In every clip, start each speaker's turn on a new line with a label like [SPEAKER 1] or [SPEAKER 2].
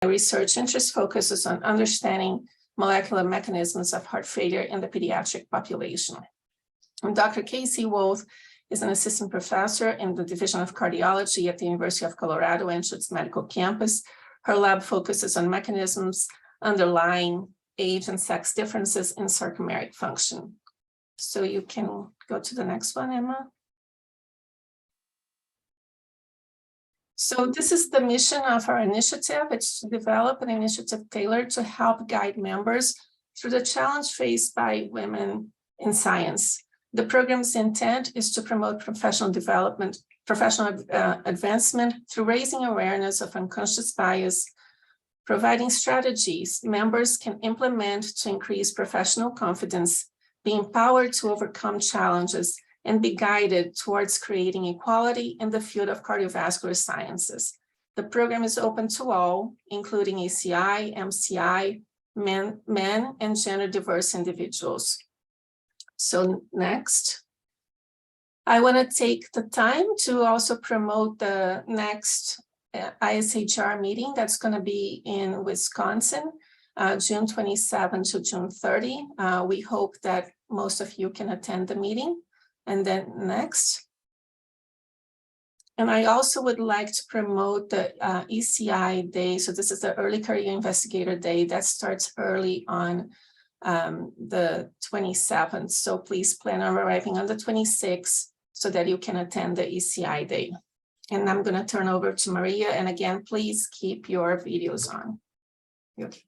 [SPEAKER 1] My research interest focuses on understanding molecular mechanisms of heart failure in the pediatric population. And Dr. Casey Wolf is an assistant professor in the Division of Cardiology at the University of Colorado Anschutz Medical Campus. Her lab focuses on mechanisms underlying age and sex differences in sarcomeric function. So you can go to the next one, Emma. So this is the mission of our initiative. It's to develop an initiative tailored to help guide members through the challenge faced by women in science. The program's intent is to promote professional development, professional advancement through raising awareness of unconscious bias, providing strategies members can implement to increase professional confidence, be empowered to overcome challenges, and be guided towards creating equality in the field of cardiovascular sciences. The program is open to all, including ACI, MCI, men, and gender diverse individuals. So next, I want to take the time to also promote the next ISHR meeting that's going to be in Wisconsin, June 27 to June 30. We hope that most of you can attend the meeting. And then next. And I also would like to promote the ECI Day. So this is the Early Career Investigator Day that starts early on the 27th. So please plan on arriving on the 26th so that you can attend the ECI Day. And I'm going to turn over to Maria. And again, please keep your videos on. Okay.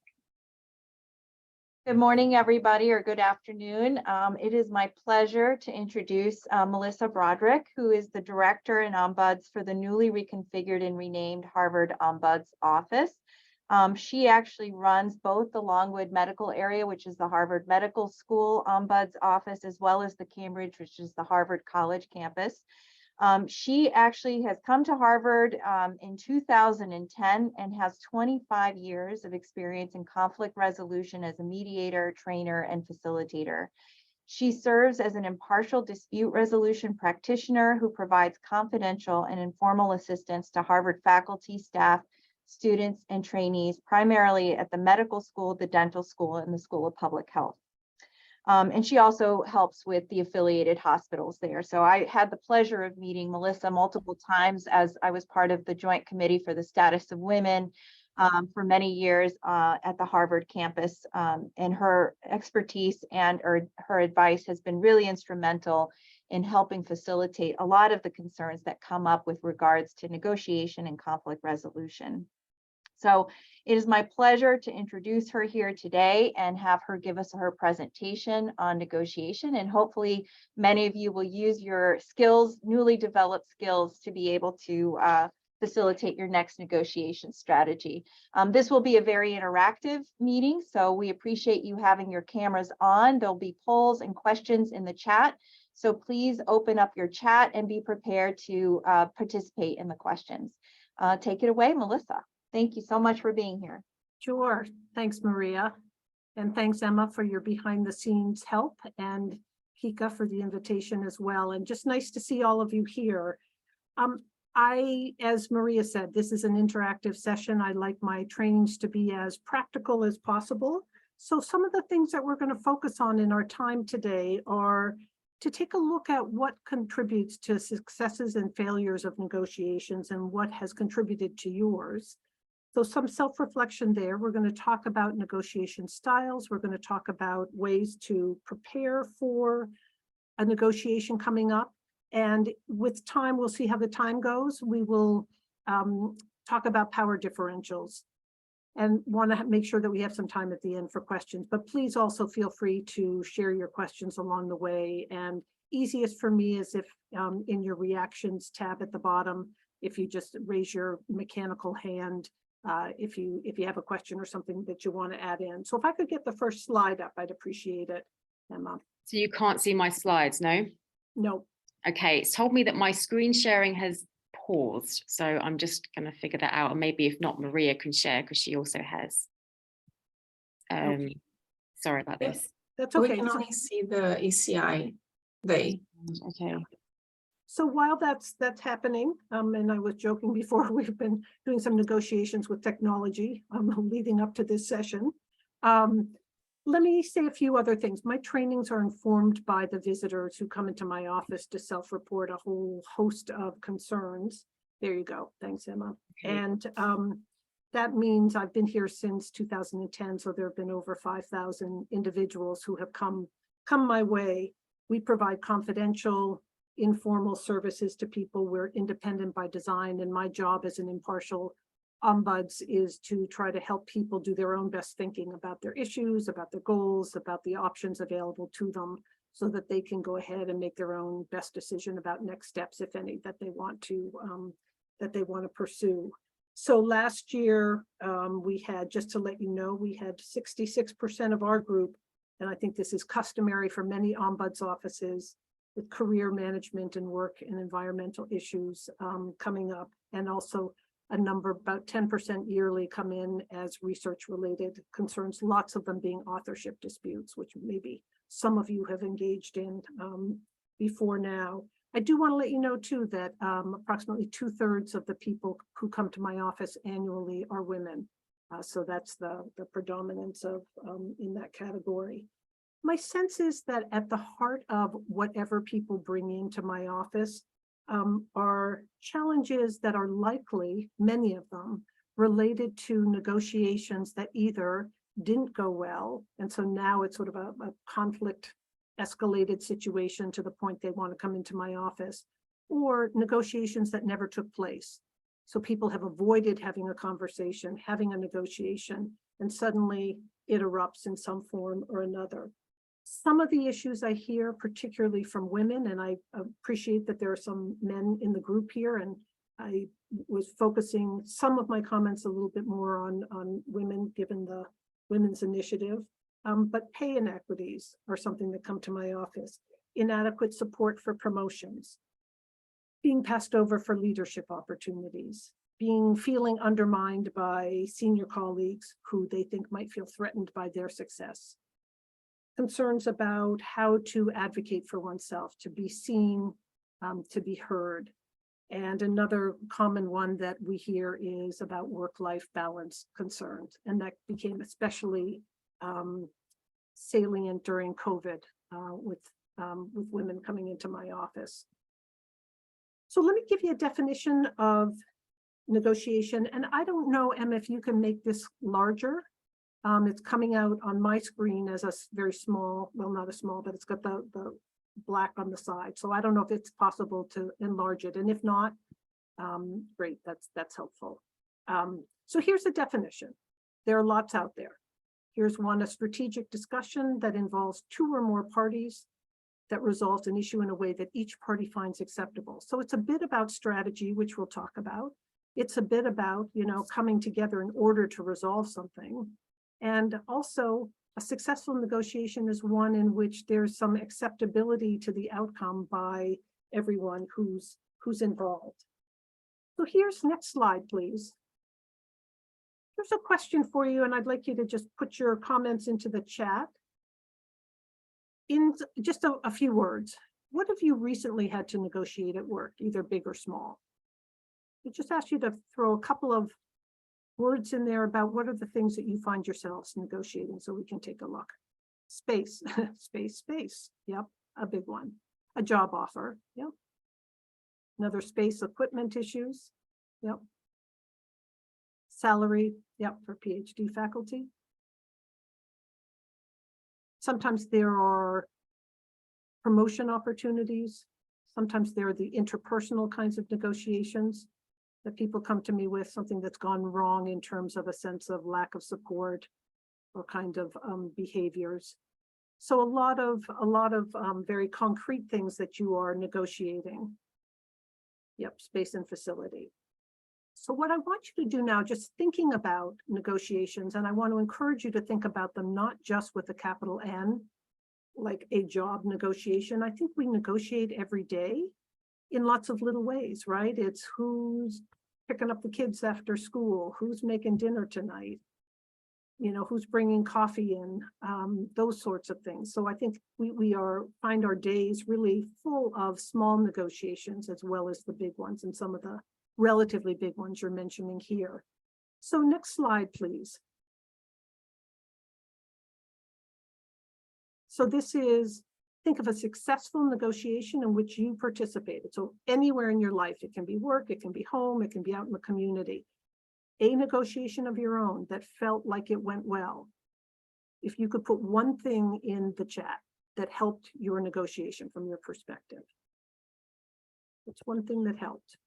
[SPEAKER 2] Good morning, everybody, or good afternoon. It is my pleasure to introduce Melissa Broderick, who is the Director and Ombuds for the newly reconfigured and renamed Harvard Ombuds Office. She actually runs both the Longwood Medical Area, which is the Harvard Medical School Ombuds Office, as well as the Cambridge, which is the Harvard College campus. She actually has come to Harvard in 2010 and has 25 years of experience in conflict resolution as a mediator, trainer, and facilitator. She serves as an impartial dispute resolution practitioner who provides confidential and informal assistance to Harvard faculty, staff, students, and trainees, primarily at the medical school, the dental school, and the School of Public Health. And she also helps with the affiliated hospitals there. So I had the pleasure of meeting Melissa multiple times as I was part of the Joint Committee for the Status of Women for many years at the Harvard campus. And her expertise and her advice has been really instrumental in helping facilitate a lot of the concerns that come up with regards to negotiation and conflict resolution. So it is my pleasure to introduce her here today and have her give us her presentation on negotiation. And hopefully many of you will use your skills, newly developed skills, to be able to facilitate your next negotiation strategy. This will be a very interactive meeting, so we appreciate you having your cameras on. There'll be polls and questions in the chat. So please open up your chat and be prepared to participate in the questions. Take it away, Melissa. Thank you so much for being here.
[SPEAKER 3] Sure. Thanks, Maria. And thanks, Emma, for your behind the scenes help, and Kika for the invitation as well. And just nice to see all of you here. As Maria said, this is an interactive session. I like my trainings to be as practical as possible. So some of the things that we're going to focus on in our time today are to take a look at what contributes to successes and failures of negotiations and what has contributed to yours. So some self-reflection there. We're going to talk about negotiation styles. We're going to talk about ways to prepare for a negotiation coming up. And with time, we'll see how the time goes. We will talk about power differentials and want to make sure that we have some time at the end for questions. But please also feel free to share your questions along the way. And easiest for me is if in your reactions tab at the bottom, if you just raise your mechanical hand, if you have a question or something that you want to add in. So if I could get the first slide up, I'd appreciate it, Emma.
[SPEAKER 4] So you can't see my slides, no?
[SPEAKER 3] No.
[SPEAKER 4] Okay, it's told me that my screen sharing has paused. So I'm just going to figure that out. And maybe if not, Maria can share because she also has.
[SPEAKER 3] Okay.
[SPEAKER 4] Sorry about this.
[SPEAKER 3] That's okay.
[SPEAKER 1] We can only see the ECI Day.
[SPEAKER 4] Okay.
[SPEAKER 3] So while that's happening, and I was joking before, we've been doing some negotiations with technology leading up to this session. Let me say a few other things. My trainings are informed by the visitors who come into my office to self-report a whole host of concerns. There you go. Thanks, Emma.
[SPEAKER 4] Okay.
[SPEAKER 3] And that means I've been here since 2010, so there have been over 5,000 individuals who have come my way. We provide confidential, informal services to people. We're independent by design, and my job as an impartial ombuds is to try to help people do their own best thinking about their issues, about their goals, about the options available to them, so that they can go ahead and make their own best decision about next steps, if any, that they want to pursue. So last year, we had, just to let you know, we had 66% of our group, and I think this is customary for many ombuds offices, with career management and work and environmental issues coming up, and also a number, about 10% yearly, come in as research-related concerns, lots of them being authorship disputes, which maybe some of you have engaged in before now. I do want to let you know, too, that approximately 2/3 of the people who come to my office annually are women. So that's the predominance of in that category. My sense is that at the heart of whatever people bring into my office are challenges that are likely, many of them, related to negotiations that either didn't go well, and so now it's sort of a conflict escalated situation to the point they want to come into my office, or negotiations that never took place. So people have avoided having a conversation, having a negotiation, and suddenly it erupts in some form or another. Some of the issues I hear, particularly from women, and I appreciate that there are some men in the group here, and I was focusing some of my comments a little bit more on women, given the women's initiative, but pay inequities are something that come to my office. Inadequate support for promotions, being passed over for leadership opportunities, feeling undermined by senior colleagues who they think might feel threatened by their success. Concerns about how to advocate for oneself, to be seen, to be heard. And another common one that we hear is about work-life balance concerns. And that became especially salient during COVID with women coming into my office. So let me give you a definition of negotiation. And I don't know, Emma, if you can make this larger. It's coming out on my screen as a very small, well, not a small, but it's got the black on the side. So I don't know if it's possible to enlarge it. And if not, great, that's helpful. So here's a definition. There are lots out there. Here's one: a strategic discussion that involves 2 or more parties that resolves an issue in a way that each party finds acceptable. So it's a bit about strategy, which we'll talk about. It's a bit about, coming together in order to resolve something. And also, a successful negotiation is one in which there's some acceptability to the outcome by everyone who's involved. So here's next slide, please. Here's a question for you, and I'd like you to just put your comments into the chat. In just a few words, what have you recently had to negotiate at work, either big or small? I just ask you to throw a couple of words in there about what are the things that you find yourselves negotiating, so we can take a look. Space, space. Yep, a big one. A job offer. Yep. Another space, equipment issues. Yep. Salary. Yep, for PhD faculty. Sometimes there are promotion opportunities. Sometimes there are the interpersonal kinds of negotiations that people come to me with, something that's gone wrong in terms of a sense of lack of support or kind of behaviors. So a lot of very concrete things that you are negotiating. Yep, space and facility. So what I want you to do now, just thinking about negotiations, and I want to encourage you to think about them not just with a capital N, like a job negotiation. I think we negotiate every day in lots of little ways, right? It's who's picking up the kids after school, who's making dinner tonight, who's bringing coffee in, those sorts of things. So I think we find our days really full of small negotiations as well as the big ones, and some of the relatively big ones you're mentioning here. So next slide, please. So this is, think of a successful negotiation in which you participated. So anywhere in your life, it can be work, it can be home, it can be out in the community. A negotiation of your own that felt like it went well. If you could put one thing in the chat that helped your negotiation from your perspective. It's one thing that helped.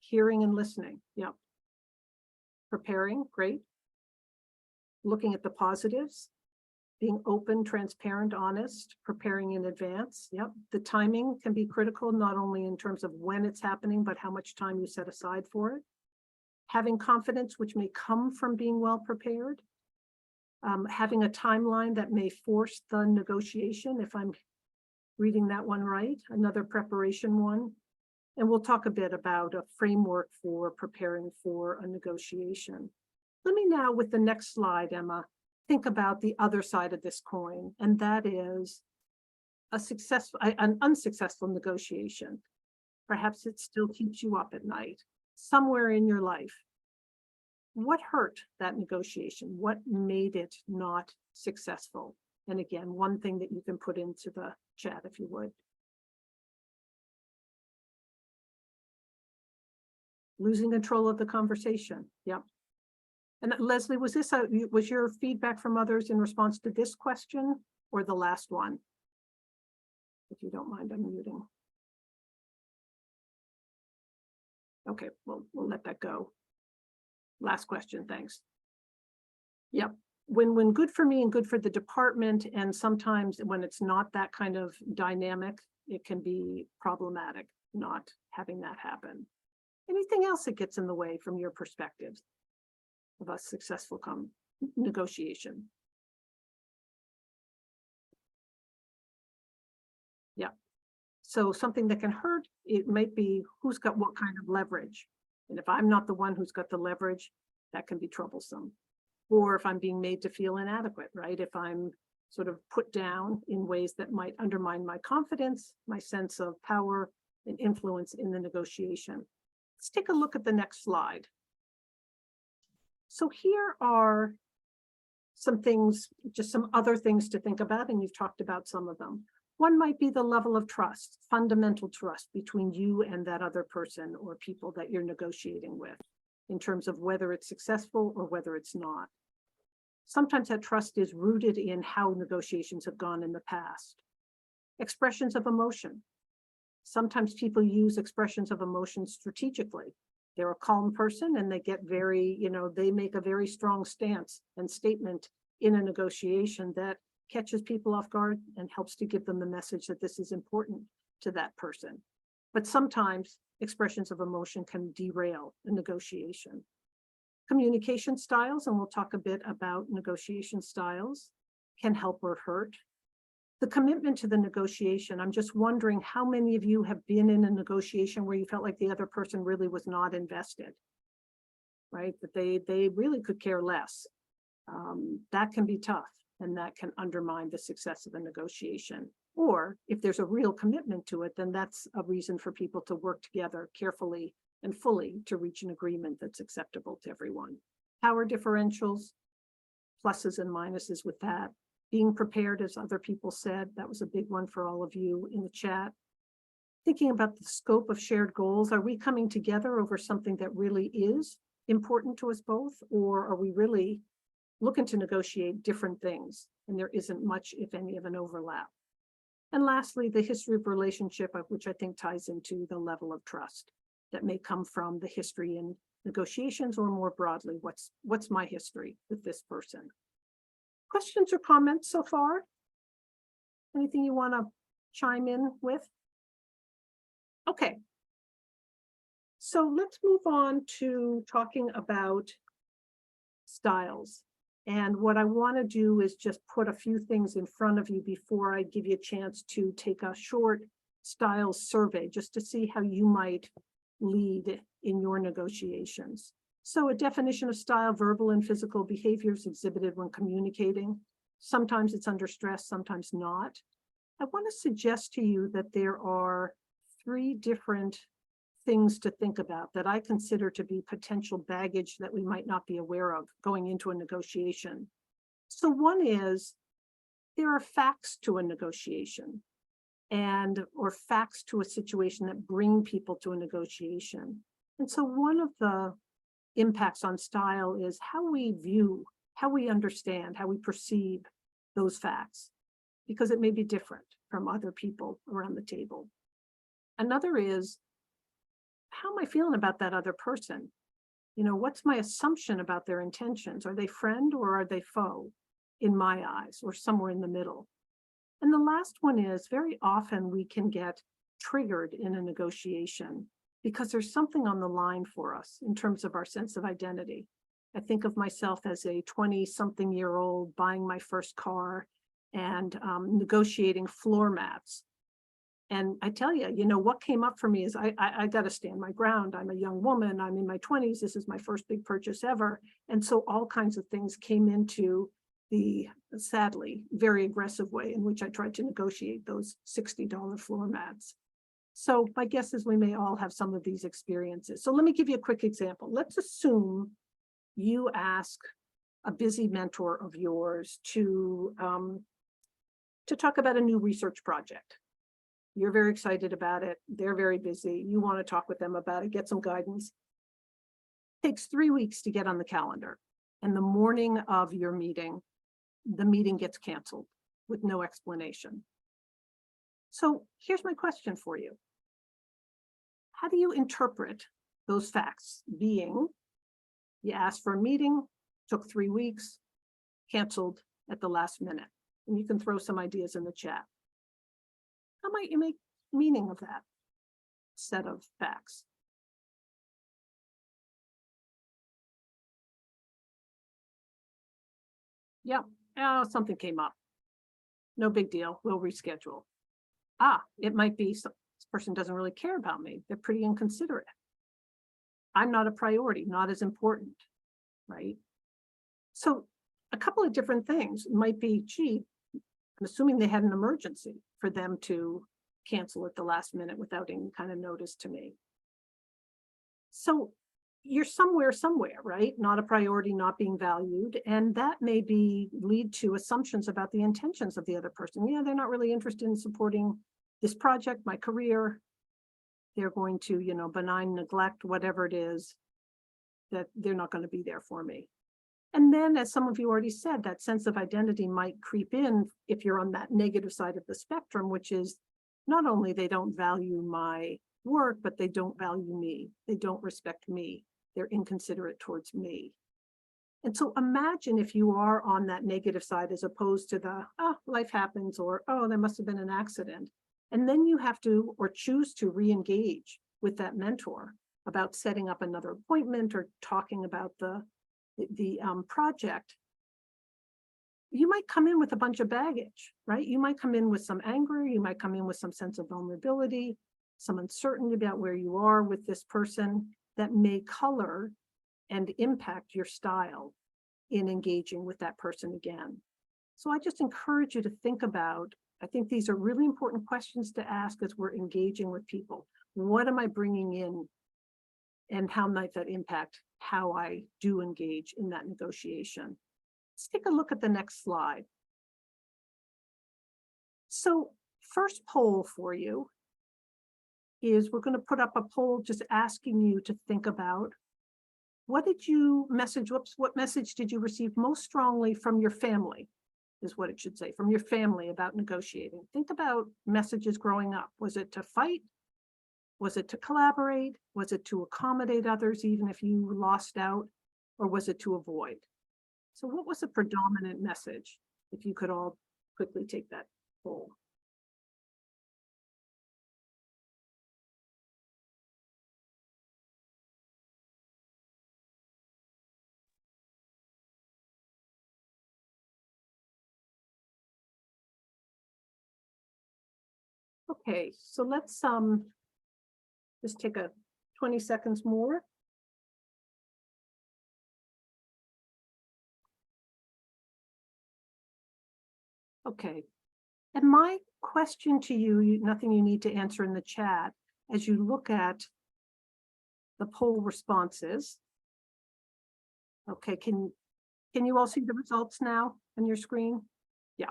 [SPEAKER 3] Hearing and listening, yep. Preparing, great. Looking at the positives. Being open, transparent, honest, preparing in advance. Yep. The timing can be critical, not only in terms of when it's happening, but how much time you set aside for it. Having confidence, which may come from being well prepared. Having a timeline that may force the negotiation, if I'm reading that one right, another preparation one. And we'll talk a bit about a framework for preparing for a negotiation. Let me now, with the next slide, Emma, think about the other side of this coin, and that is an unsuccessful negotiation. Perhaps it still keeps you up at night, somewhere in your life. What hurt that negotiation? What made it not successful? And again, one thing that you can put into the chat, if you would. Losing control of the conversation. Yep. And Leslie, was your feedback from others in response to this question or the last one? If you don't mind unmuting. Okay, well, we'll let that go. Last question, thanks. Yep, when good for me and good for the department, and sometimes when it's not that kind of dynamic, it can be problematic not having that happen. Anything else that gets in the way from your perspective of a successful negotiation? Yeah. So something that can hurt, it might be who's got what kind of leverage. And if I'm not the one who's got the leverage, that can be troublesome. Or if I'm being made to feel inadequate, right? If I'm sort of put down in ways that might undermine my confidence, my sense of power and influence in the negotiation. Let's take a look at the next slide. So here are some things, just some other things to think about, and you've talked about some of them. One might be the level of trust, fundamental trust between you and that other person or people that you're negotiating with, in terms of whether it's successful or whether it's not. Sometimes that trust is rooted in how negotiations have gone in the past. Expressions of emotion. Sometimes people use expressions of emotion strategically. They're a calm person and they get very, they make a very strong stance and statement in a negotiation that catches people off guard and helps to give them the message that this is important to that person. But sometimes expressions of emotion can derail a negotiation. Communication styles, and we'll talk a bit about negotiation styles, can help or hurt. The commitment to the negotiation, I'm just wondering how many of you have been in a negotiation where you felt like the other person really was not invested, right? That they really could care less. That can be tough, and that can undermine the success of a negotiation. Or if there's a real commitment to it, then that's a reason for people to work together carefully and fully to reach an agreement that's acceptable to everyone. Power differentials, pluses and minuses with that. Being prepared, as other people said, that was a big one for all of you in the chat. Thinking about the scope of shared goals. Are we coming together over something that really is important to us both? Or are we really looking to negotiate different things? And there isn't much, if any, of an overlap. And lastly, the history of relationship, which I think ties into the level of trust that may come from the history in negotiations, or more broadly, what's my history with this person? Questions or comments so far? Anything you want to chime in with? Okay. So let's move on to talking about styles. And what I want to do is just put a few things in front of you before I give you a chance to take a short styles survey, just to see how you might lead in your negotiations. So a definition of style: verbal and physical behaviors exhibited when communicating. Sometimes it's under stress, sometimes not. I want to suggest to you that there are 3 different things to think about that I consider to be potential baggage that we might not be aware of going into a negotiation. So one is, there are facts to a negotiation or facts to a situation that bring people to a negotiation. And so one of the impacts on style is how we view, how we understand, how we perceive those facts, because it may be different from other people around the table. Another is, how am I feeling about that other person? You know, what's my assumption about their intentions? Are they friend or are they foe in my eyes, or somewhere in the middle? And the last one is, very often we can get triggered in a negotiation because there's something on the line for us in terms of our sense of identity. I think of myself as a 20-something-year-old buying my first car and negotiating floor mats. And I tell you, you know, what came up for me is I got to stand my ground. I'm a young woman. I'm in my 20s. This is my first big purchase ever. And so all kinds of things came into the, sadly, very aggressive way in which I tried to negotiate those $60 floor mats. So my guess is we may all have some of these experiences. So let me give you a quick example. Let's assume you ask a busy mentor of yours to talk about a new research project. You're very excited about it. They're very busy. You want to talk with them about it, get some guidance. It takes 3 weeks to get on the calendar. And the morning of your meeting, the meeting gets canceled with no explanation. So here's my question for you. How do you interpret those facts? Being, you asked for a meeting, took 3 weeks, canceled at the last minute. And you can throw some ideas in the chat. How might you make meaning of that set of facts? Yeah, something came up. No big deal, we'll reschedule. It might be this person doesn't really care about me. They're pretty inconsiderate. I'm not a priority, not as important, right? So a couple of different things might be, gee, I'm assuming they had an emergency for them to cancel at the last minute without any kind of notice to me. So you're somewhere, right? Not a priority, not being valued. And that may lead to assumptions about the intentions of the other person. Yeah, they're not really interested in supporting this project, my career. They're going to, you know, benign neglect, whatever it is, that they're not going to be there for me. And then, as some of you already said, that sense of identity might creep in if you're on that negative side of the spectrum, which is not only they don't value my work, but they don't value me. They don't respect me. They're inconsiderate towards me. And so imagine if you are on that negative side as opposed to the, life happens, or, there must have been an accident. And then you have to, or choose to re-engage with that mentor about setting up another appointment or talking about the project. You might come in with a bunch of baggage, right? You might come in with some anger. You might come in with some sense of vulnerability, some uncertainty about where you are with this person that may color and impact your style in engaging with that person again. So I just encourage you to think about, I think these are really important questions to ask as we're engaging with people. What am I bringing in, and how might that impact how I do engage in that negotiation? Let's take a look at the next slide. So first poll for you is, we're going to put up a poll just asking you to think about, what message did you receive most strongly from your family, is what it should say, from your family about negotiating. Think about messages growing up. Was it to fight? Was it to collaborate? Was it to accommodate others, even if you lost out? Or was it to avoid? So what was the predominant message? If you could all quickly take that poll. Okay, so let's just take a 20 seconds more. Okay. And my question to you, nothing you need to answer in the chat, as you look at the poll responses. Okay, can you all see the results now on your screen? Yeah.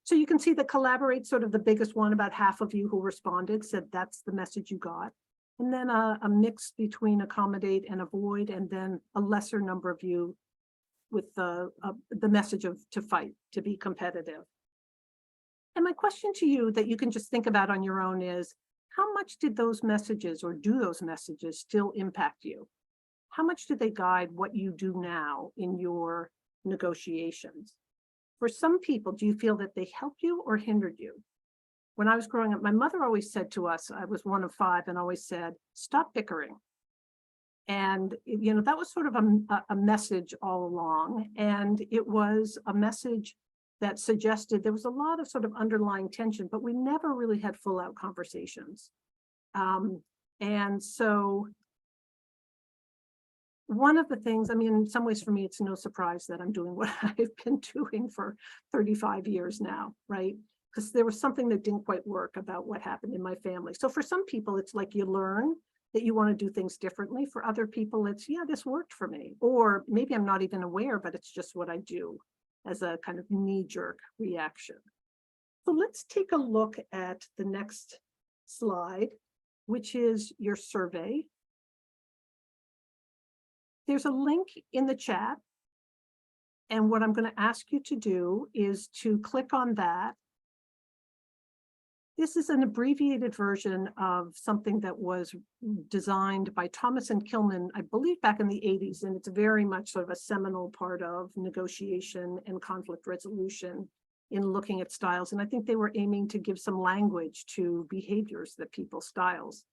[SPEAKER 3] So you can see that collaborate, sort of the biggest one, about half of you who responded said that's the message you got. And then a mix between accommodate and avoid, and then a lesser number of you with the message of to fight, to be competitive. And my question to you that you can just think about on your own is, how much did those messages, or do those messages still impact you? How much do they guide what you do now in your negotiations? For some people, do you feel that they help you or hindered you? When I was growing up, my mother always said to us, I was one of 5, and always said, stop bickering. And, you know, that was sort of a message all along. And it was a message that suggested there was a lot of sort of underlying tension, but we never really had full out conversations. And so one of the things, I mean, in some ways for me, it's no surprise that I'm doing what I've been doing for 35 years now, right? Because there was something that didn't quite work about what happened in my family. So for some people, it's like you learn that you want to do things differently. For other people, it's, yeah, this worked for me. Or maybe I'm not even aware, but it's just what I do as a kind of knee-jerk reaction. So let's take a look at the next slide, which is your survey. There's a link in the chat. And what I'm going to ask you to do is to click on that. This is an abbreviated version of something that was designed by Thomas and Kilman, I believe back in the 80s, and it's very much sort of a seminal part of negotiation and conflict resolution in looking at styles. And I think they were aiming to give some language to behaviors that people, styles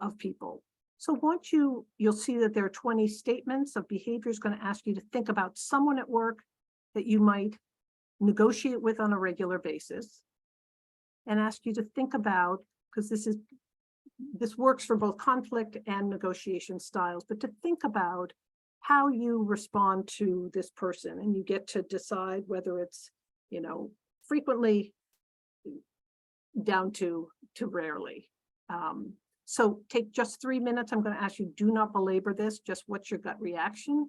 [SPEAKER 3] of people. So once you'll see that there are 20 statements of behaviors, going to ask you to think about someone at work that you might negotiate with on a regular basis, and ask you to think about, because this works for both conflict and negotiation styles, but to think about how you respond to this person, and you get to decide whether it's, you know, frequently down to rarely. So take just 3 minutes. I'm going to ask you, do not belabor this, just what's your gut reaction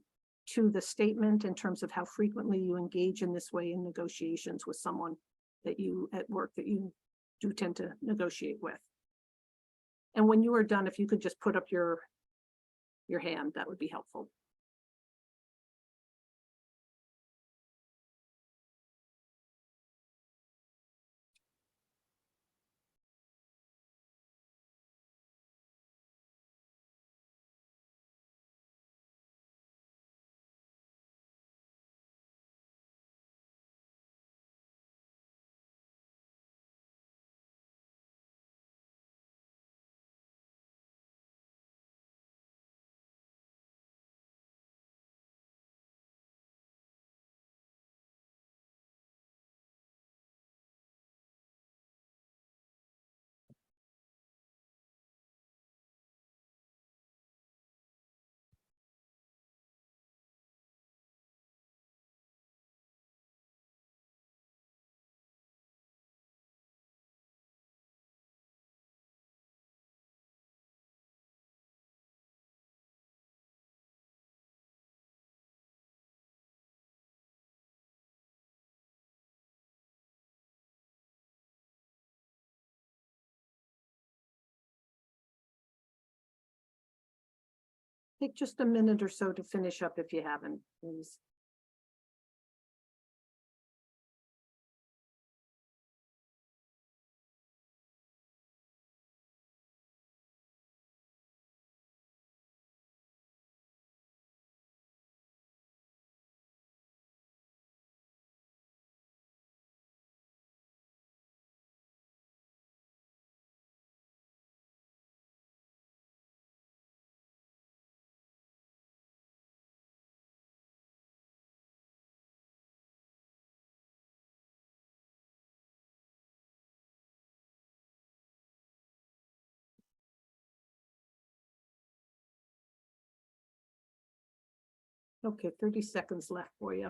[SPEAKER 3] to the statement in terms of how frequently you engage in this way in negotiations with someone that you at work that you do tend to negotiate with. And when you are done, if you could just put up your hand, that would be helpful. Take just a minute or so to finish up if you haven't, please. Okay, 30 seconds left for you.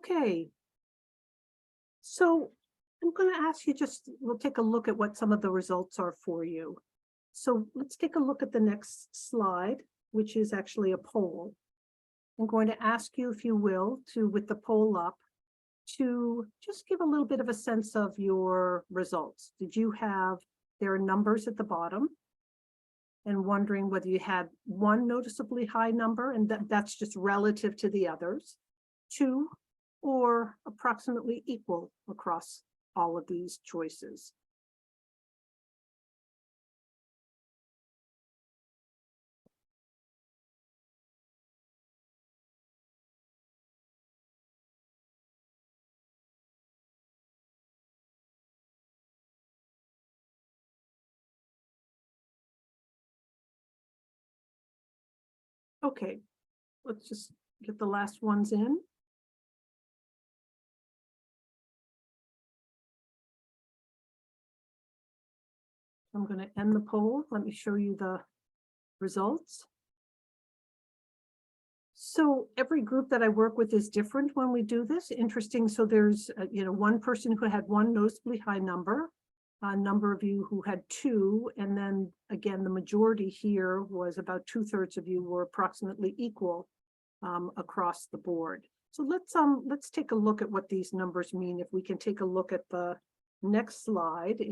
[SPEAKER 3] Okay. So I'm going to ask you we'll take a look at what some of the results are for you. So let's take a look at the next slide, which is actually a poll. I'm going to ask you, if you will, with the poll up, to just give a little bit of a sense of your results. There are numbers at the bottom, and wondering whether you had one noticeably high number, and that's just relative to the others, two, or approximately equal across all of these choices. Okay, let's just get the last ones in. I'm going to end the poll. Let me show you the results. So every group that I work with is different when we do this. Interesting. So there's, one person who had one noticeably high number, a number of you who had two, and then again, the majority here was about 2/3 of you were approximately equal across the board. So let's take a look at what these numbers mean. If we can take a look at the next slide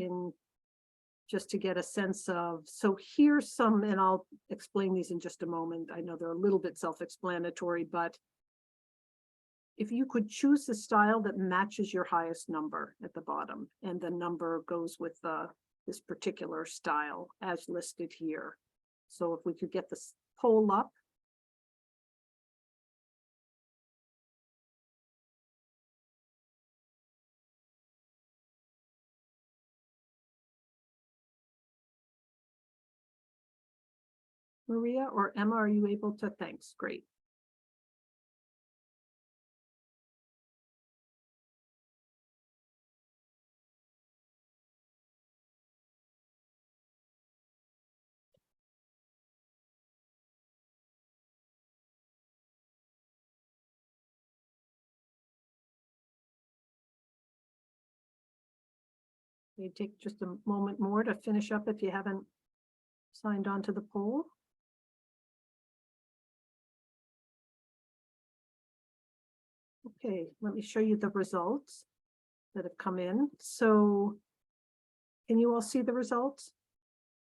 [SPEAKER 3] just to get a sense of, so here's some, and I'll explain these in just a moment. I know they're a little bit self-explanatory, but if you could choose the style that matches your highest number at the bottom, and the number goes with this particular style as listed here. So if we could get this poll up. Maria or Emma, are you able to? Thanks, great. You take just a moment more to finish up if you haven't signed on to the poll. Okay, let me show you the results that have come in. So can you all see the results?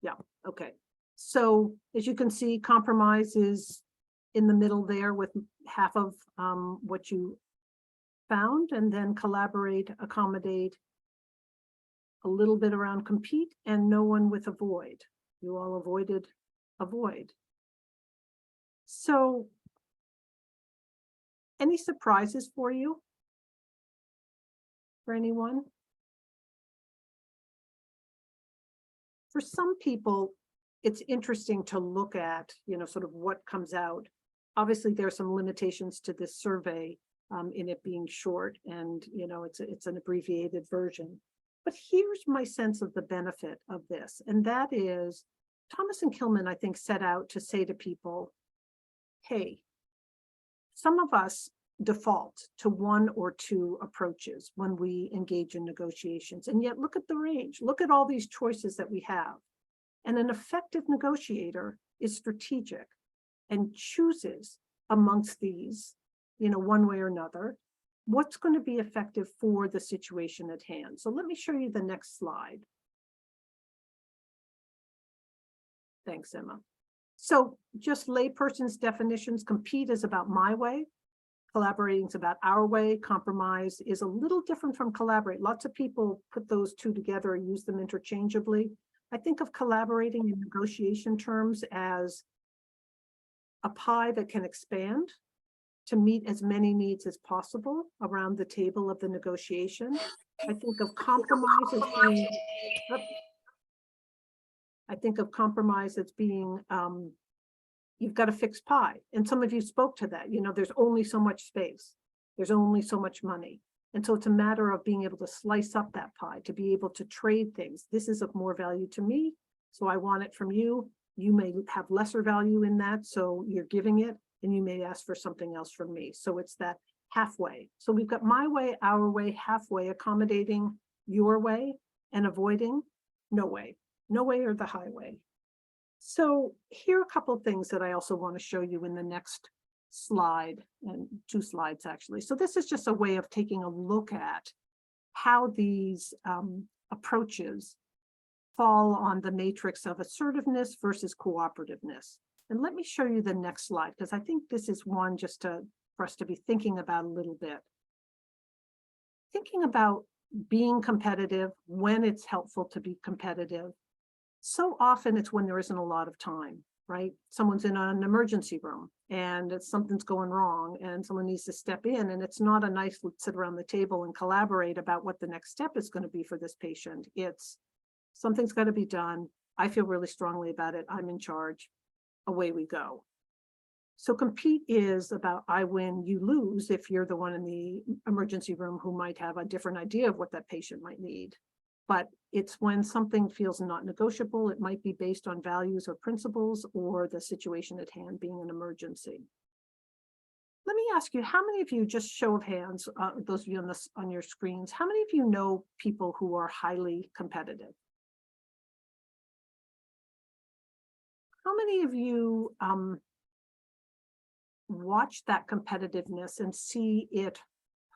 [SPEAKER 3] Yeah, okay. So as you can see, compromise is in the middle there with half of what you found, and then collaborate, accommodate, a little bit around compete, and no one with avoid. You all avoided avoid. So any surprises for you? For anyone? For some people, it's interesting to look at, sort of what comes out. Obviously, there are some limitations to this survey in it being short, and it's an abbreviated version. But here's my sense of the benefit of this, and that is Thomas and Kilman, I think, set out to say to people, hey, some of us default to one or two approaches when we engage in negotiations. And yet look at the range, look at all these choices that we have. And an effective negotiator is strategic and chooses amongst these, one way or another, what's going to be effective for the situation at hand. So let me show you the next slide. Thanks, Emma. So just layperson's definitions: compete is about my way. Collaborating is about our way. Compromise is a little different from collaborate. Lots of people put those two together and use them interchangeably. I think of collaborating in negotiation terms as a pie that can expand to meet as many needs as possible around the table of the negotiation. I think of compromise as being, you've got a fixed pie. And some of you spoke to that, there's only so much space. There's only so much money. And so it's a matter of being able to slice up that pie, to be able to trade things. This is of more value to me, so I want it from you. You may have lesser value in that, so you're giving it, and you may ask for something else from me. So it's that halfway. So we've got my way, our way, halfway, accommodating your way, and avoiding no way or the highway. So here are a couple of things that I also want to show you in the next slide, and 2 slides actually. So this is just a way of taking a look at how these approaches fall on the matrix of assertiveness versus cooperativeness. And let me show you the next slide, because I think this is one just for us to be thinking about a little bit. Thinking about being competitive, when it's helpful to be competitive. So often it's when there isn't a lot of time, right? Someone's in an emergency room and something's going wrong and someone needs to step in, and it's not a nice sit around the table and collaborate about what the next step is going to be for this patient. It's something's got to be done. I feel really strongly about it. I'm in charge. Away we go. So compete is about I win, you lose, if you're the one in the emergency room who might have a different idea of what that patient might need. But it's when something feels not negotiable. It might be based on values or principles or the situation at hand being an emergency. Let me ask you, how many of you, just show of hands, those of you on your screens, how many of you know people who are highly competitive? How many of you watch that competitiveness and see it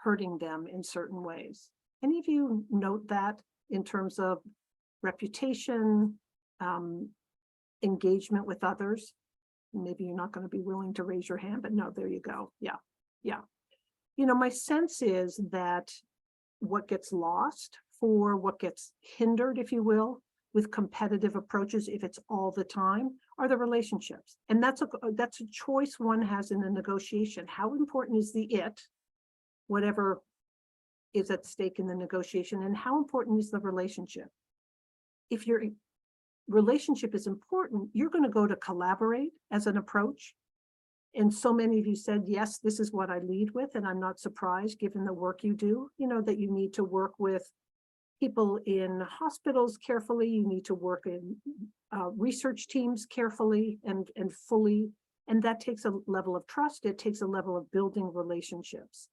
[SPEAKER 3] hurting them in certain ways? Any of you note that in terms of reputation, engagement with others? Maybe you're not going to be willing to raise your hand, but no, there you go. Yeah. You know, my sense is that what gets lost, for what gets hindered, if you will, with competitive approaches, if it's all the time, are the relationships. And that's a choice one has in a negotiation. How important is the whatever is at stake in the negotiation, and how important is the relationship? If your relationship is important, you're going to go to collaborate as an approach. And so many of you said, yes, this is what I lead with. And I'm not surprised, given the work you do, you know, that you need to work with people in hospitals carefully. You need to work in research teams carefully and fully. And that takes a level of trust. It takes a level of building relationships.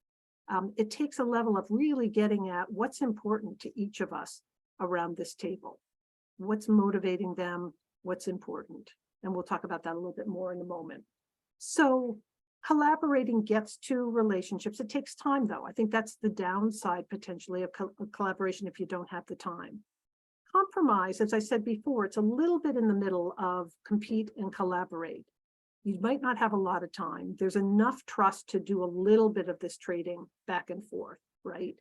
[SPEAKER 3] It takes a level of really getting at what's important to each of us around this table. What's motivating them, what's important. And we'll talk about that a little bit more in a moment. So collaborating gets to relationships. It takes time, though. I think that's the downside potentially of collaboration if you don't have the time. Compromise, as I said before, it's a little bit in the middle of compete and collaborate. You might not have a lot of time. There's enough trust to do a little bit of this trading back and forth, right?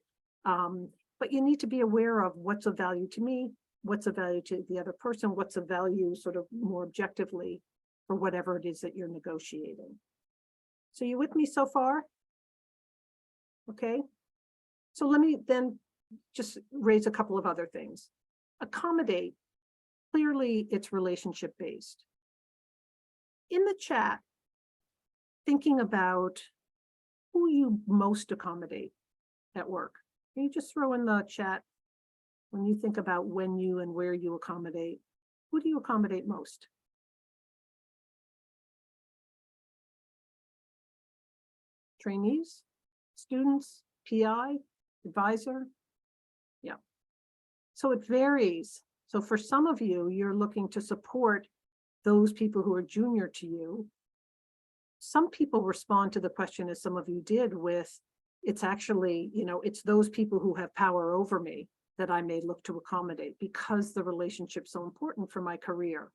[SPEAKER 3] But you need to be aware of what's of value to me, what's of value to the other person, what's of value sort of more objectively for whatever it is that you're negotiating. So you with me so far? Okay. So let me then just raise a couple of other things. Accommodate, clearly it's relationship based. In the chat, thinking about who you most accommodate at work. Can you just throw in the chat when you think about when you and where you accommodate? Who do you accommodate most? Trainees, students, PI, advisor? Yeah. So it varies. So for some of you, you're looking to support those people who are junior to you. Some people respond to the question, as some of you did, with it's actually, you know, it's those people who have power over me that I may look to accommodate because the relationship's so important for my career.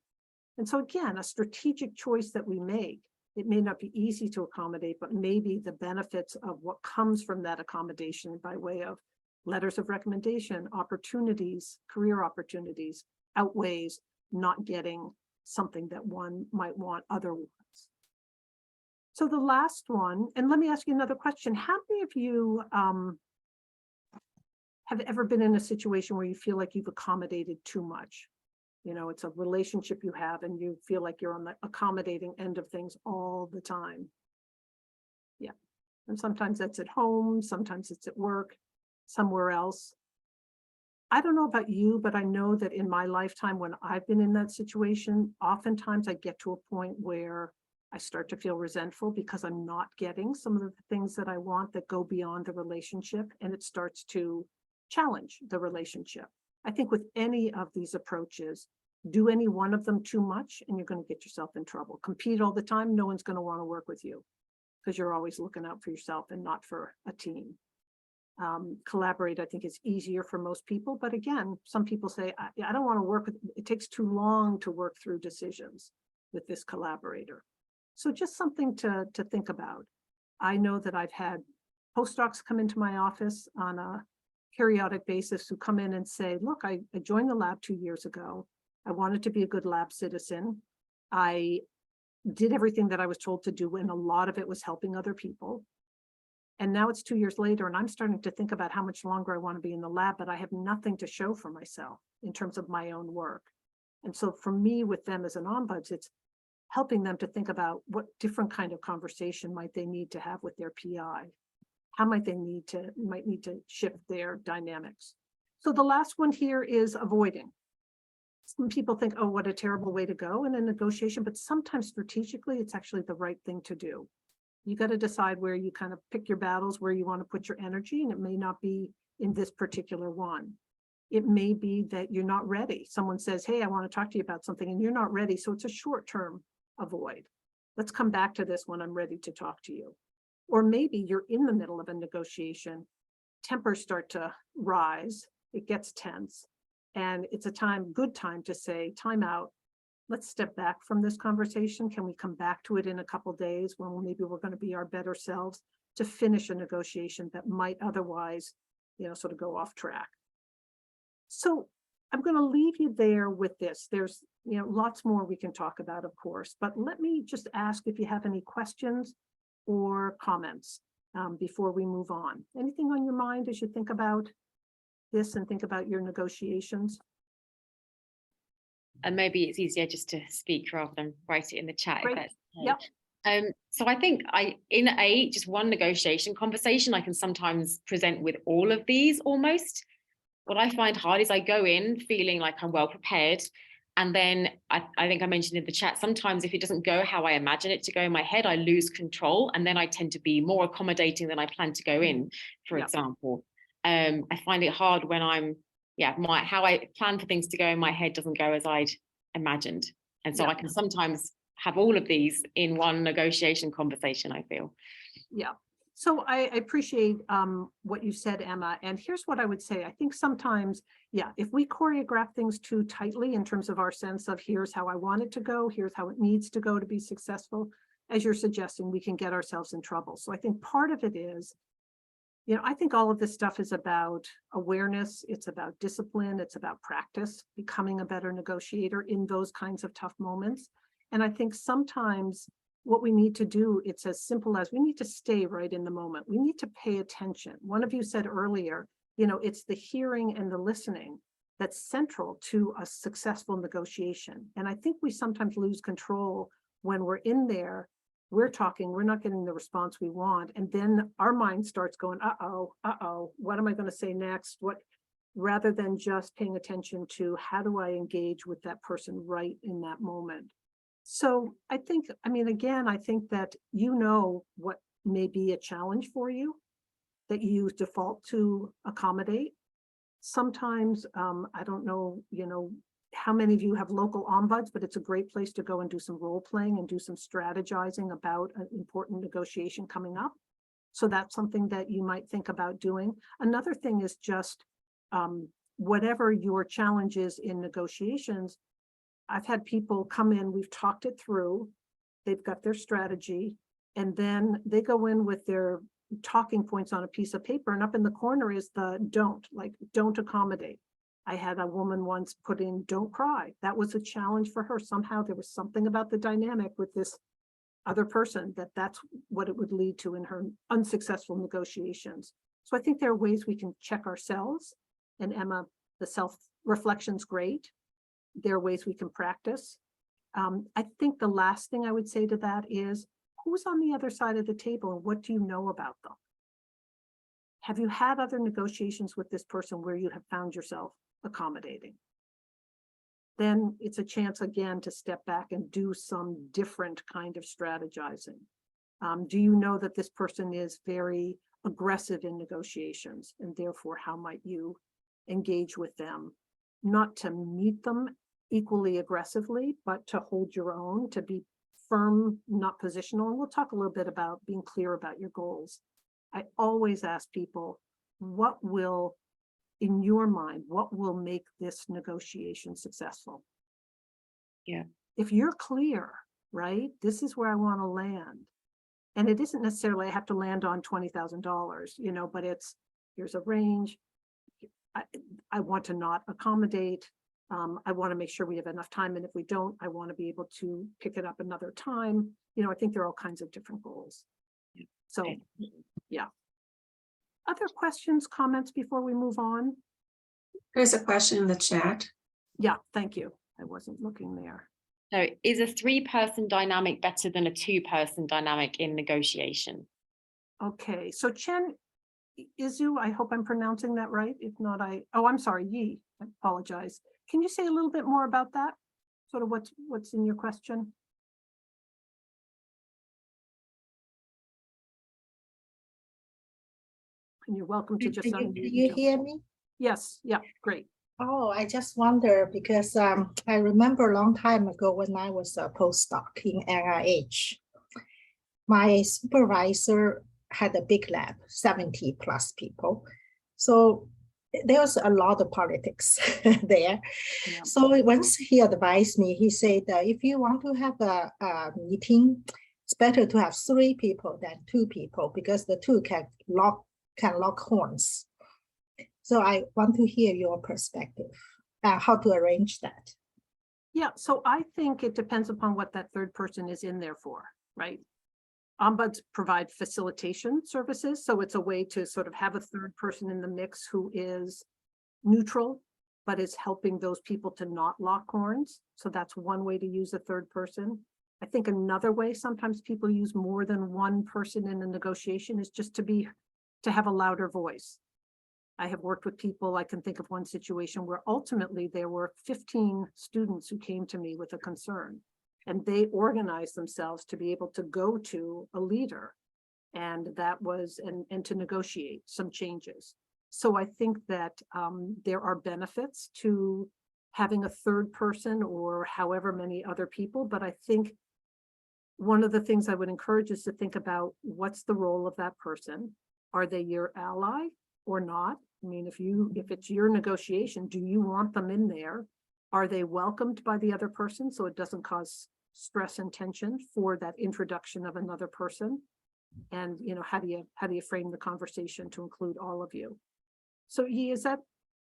[SPEAKER 3] And so again, a strategic choice that we make. It may not be easy to accommodate, but maybe the benefits of what comes from that accommodation by way of letters of recommendation, opportunities, career opportunities, outweighs not getting something that one might want otherwise. So the last one, and let me ask you another question. How many of you have ever been in a situation where you feel like you've accommodated too much? You know, it's a relationship you have and you feel like you're on the accommodating end of things all the time. Yeah. And sometimes that's at home, sometimes it's at work, somewhere else. I don't know about you, but I know that in my lifetime, when I've been in that situation, oftentimes I get to a point where I start to feel resentful because I'm not getting some of the things that I want that go beyond the relationship, and it starts to challenge the relationship. I think with any of these approaches, do any one of them too much and you're going to get yourself in trouble. Compete all the time, no one's going to want to work with you because you're always looking out for yourself and not for a team. Collaborate, I think, is easier for most people, but again, some people say, I don't want to work with, it takes too long to work through decisions with this collaborator. So just something to think about. I know that I've had postdocs come into my office on a periodic basis who come in and say, look, I joined the lab 2 years ago. I wanted to be a good lab citizen. I did everything that I was told to do, and a lot of it was helping other people. And now it's 2 years later, and I'm starting to think about how much longer I want to be in the lab, but I have nothing to show for myself in terms of my own work. And so for me, with them as an ombuds, it's helping them to think about what different kind of conversation might they need to have with their PI. How might they need to shift their dynamics. So the last one here is avoiding. Some people think, oh, what a terrible way to go in a negotiation, but sometimes strategically, it's actually the right thing to do. You got to decide where you kind of pick your battles, where you want to put your energy, and it may not be in this particular one. It may be that you're not ready. Someone says, hey, I want to talk to you about something, and you're not ready. So it's a short-term avoid. Let's come back to this when I'm ready to talk to you. Or maybe you're in the middle of a negotiation, tempers start to rise, it gets tense, and it's a good time to say, time out. Let's step back from this conversation. Can we come back to it in a couple of days when maybe we're going to be our better selves to finish a negotiation that might otherwise, sort of go off track. So I'm going to leave you there with this. There's, lots more we can talk about, of course, but let me just ask if you have any questions or comments before we move on. Anything on your mind as you think about this and think about your negotiations?
[SPEAKER 4] And maybe it's easier just to speak rather than write it in the chat.
[SPEAKER 3] Great.
[SPEAKER 4] If that's okay.
[SPEAKER 3] Yep.
[SPEAKER 4] So I think in just one negotiation conversation, I can sometimes present with all of these almost. What I find hard is I go in feeling like I'm well prepared. And then I think I mentioned in the chat, sometimes if it doesn't go how I imagine it to go in my head, I lose control. And then I tend to be more accommodating than I plan to go in, for example. I find it hard when I'm, how I plan for things to go in my head doesn't go as I'd imagined. And so I can sometimes have all of these in one negotiation conversation, I feel.
[SPEAKER 3] Yeah. So I appreciate what you said, Emma. And here's what I would say. I think sometimes, if we choreograph things too tightly in terms of our sense of here's how I want it to go, here's how it needs to go to be successful, as you're suggesting, we can get ourselves in trouble. So I think part of it is, I think all of this stuff is about awareness. It's about discipline. It's about practice, becoming a better negotiator in those kinds of tough moments. And I think sometimes what we need to do, it's as simple as we need to stay right in the moment. We need to pay attention. One of you said earlier, it's the hearing and the listening that's central to a successful negotiation. And I think we sometimes lose control when we're in there, we're talking, we're not getting the response we want. And then our mind starts going, what am I going to say next? Rather than just paying attention to how do I engage with that person right in that moment. So I think, again, I think that what may be a challenge for you that you default to accommodate. Sometimes, I don't know, how many of you have local ombuds, but it's a great place to go and do some role playing and do some strategizing about an important negotiation coming up. So that's something that you might think about doing. Another thing is just whatever your challenge is in negotiations, I've had people come in, we've talked it through, they've got their strategy, and then they go in with their talking points on a piece of paper, and up in the corner is the don't accommodate. I had a woman once put in, don't cry. That was a challenge for her. Somehow there was something about the dynamic with this other person that's what it would lead to in her unsuccessful negotiations. So I think there are ways we can check ourselves. And Emma, the self-reflection's great. There are ways we can practice. I think the last thing I would say to that is, who's on the other side of the table and what do you know about them? Have you had other negotiations with this person where you have found yourself accommodating? then it's a chance again to step back and do some different kind of strategizing. Do you know that this person is very aggressive in negotiations, and therefore how might you engage with them? Not to meet them equally aggressively, but to hold your own, to be firm, not positional. And we'll talk a little bit about being clear about your goals. I always ask people, what will, in your mind, what will make this negotiation successful?
[SPEAKER 4] Yeah.
[SPEAKER 3] If you're clear, right, this is where I want to land. And it isn't necessarily I have to land on $20,000, you know, but it's, here's a range. I want to not accommodate. I want to make sure we have enough time. And if we don't, I want to be able to pick it up another time. You know, I think there are all kinds of different goals. So, yeah. Other questions, comments before we move on?
[SPEAKER 1] There's a question in the chat.
[SPEAKER 3] Yeah, thank you. I wasn't looking there.
[SPEAKER 4] So is a 3-person dynamic better than a 2-person dynamic in negotiation?
[SPEAKER 3] Okay, so Chen Izu, I hope I'm pronouncing that right. If not, I'm sorry, Yi, I apologize. Can you say a little bit more about that? Sort of what's in your question? And you're welcome to just
[SPEAKER 5] Can
[SPEAKER 3] unmute.
[SPEAKER 5] you hear me?
[SPEAKER 3] Yes, yeah, great.
[SPEAKER 5] Oh, I just wonder because I remember a long time ago when I was a postdoc in NIH, my supervisor had a big lab, 70 plus people. So there was a lot of politics there.
[SPEAKER 3] Yeah.
[SPEAKER 5] So once he advised me, he said, if you want to have a meeting, it's better to have 3 people than 2 people because the 2 can lock horns. So I want to hear your perspective, how to arrange that.
[SPEAKER 3] Yeah, so I think it depends upon what that third person is in there for, right? Ombuds provide facilitation services, so it's a way to sort of have a third person in the mix who is neutral, but is helping those people to not lock horns. So that's one way to use a third person. I think another way sometimes people use more than one person in a negotiation is just to have a louder voice. I have worked with people, I can think of one situation where ultimately there were 15 students who came to me with a concern, and they organized themselves to be able to go to a leader, and that was, and to negotiate some changes. So I think that there are benefits to having a third person or however many other people, but I think one of the things I would encourage is to think about what's the role of that person. Are they your ally or not? I mean, if it's your negotiation, do you want them in there? Are they welcomed by the other person so it doesn't cause stress and tension for that introduction of another person? And you know, how do you frame the conversation to include all of you? So Yi,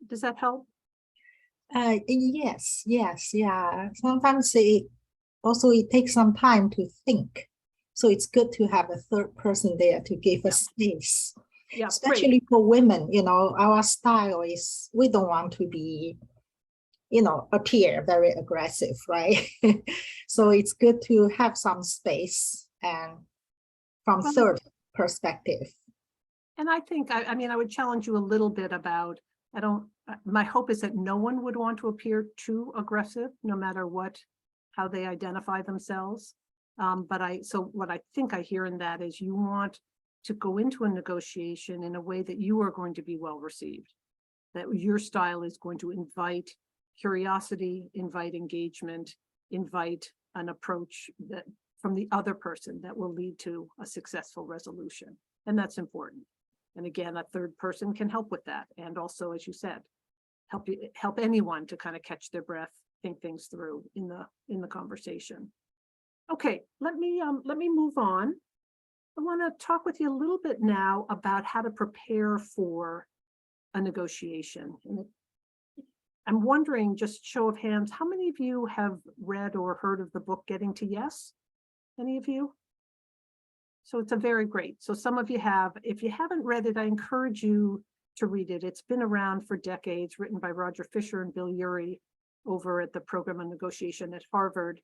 [SPEAKER 3] does that help?
[SPEAKER 5] Yes, yeah. Sometimes it takes some time to think. So it's good to have a third person there to give us space.
[SPEAKER 3] Yeah,
[SPEAKER 5] especially
[SPEAKER 3] great.
[SPEAKER 5] for women, you know, our style is, we don't want to be, you know, appear very aggressive, right? So it's good to have some space and from third perspective.
[SPEAKER 3] And I think, I mean, I would challenge you a little bit about, my hope is that no one would want to appear too aggressive, no matter how they identify themselves. So what I think I hear in that is you want to go into a negotiation in a way that you are going to be well received, that your style is going to invite curiosity, invite engagement, invite an approach that from the other person that will lead to a successful resolution. And that's important. And again, a third person can help with that. And also, as you said, help anyone to kind of catch their breath, think things through in the conversation. Okay, let me move on. I want to talk with you a little bit now about how to prepare for a negotiation. And I'm wondering, just show of hands, how many of you have read or heard of the book Getting to Yes? Any of you? So it's a very great. So some of you have. If you haven't read it, I encourage you to read it. It's been around for decades, written by Roger Fisher and Bill Urey over at the Program on Negotiation at Harvard.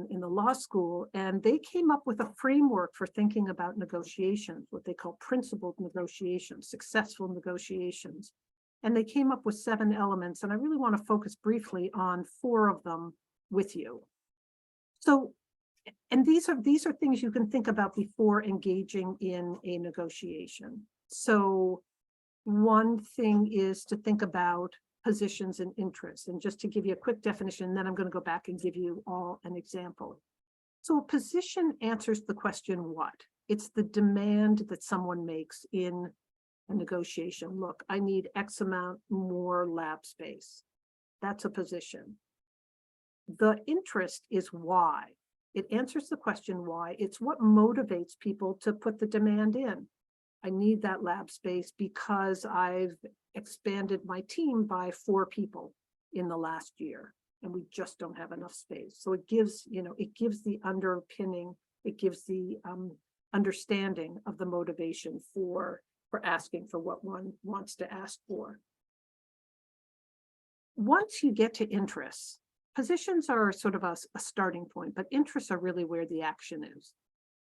[SPEAKER 3] In the law school, and they came up with a framework for thinking about negotiations, what they call principled negotiations, successful negotiations. And they came up with 7 elements, and I really want to focus briefly on 4 of them with you. So, and these are things you can think about before engaging in a negotiation. So one thing is to think about positions and interests. And just to give you a quick definition, then I'm going to go back and give you all an example. So a position answers the question what? It's the demand that someone makes in a negotiation. Look, I need X amount more lab space. That's a position. The interest is why. It answers the question why. It's what motivates people to put the demand in. I need that lab space because I've expanded my team by 4 people in the last year, and we just don't have enough space. So it gives, it gives the underpinning, it gives the understanding of the motivation for asking for what one wants to ask for. Once you get to interests, positions are sort of a starting point, but interests are really where the action is.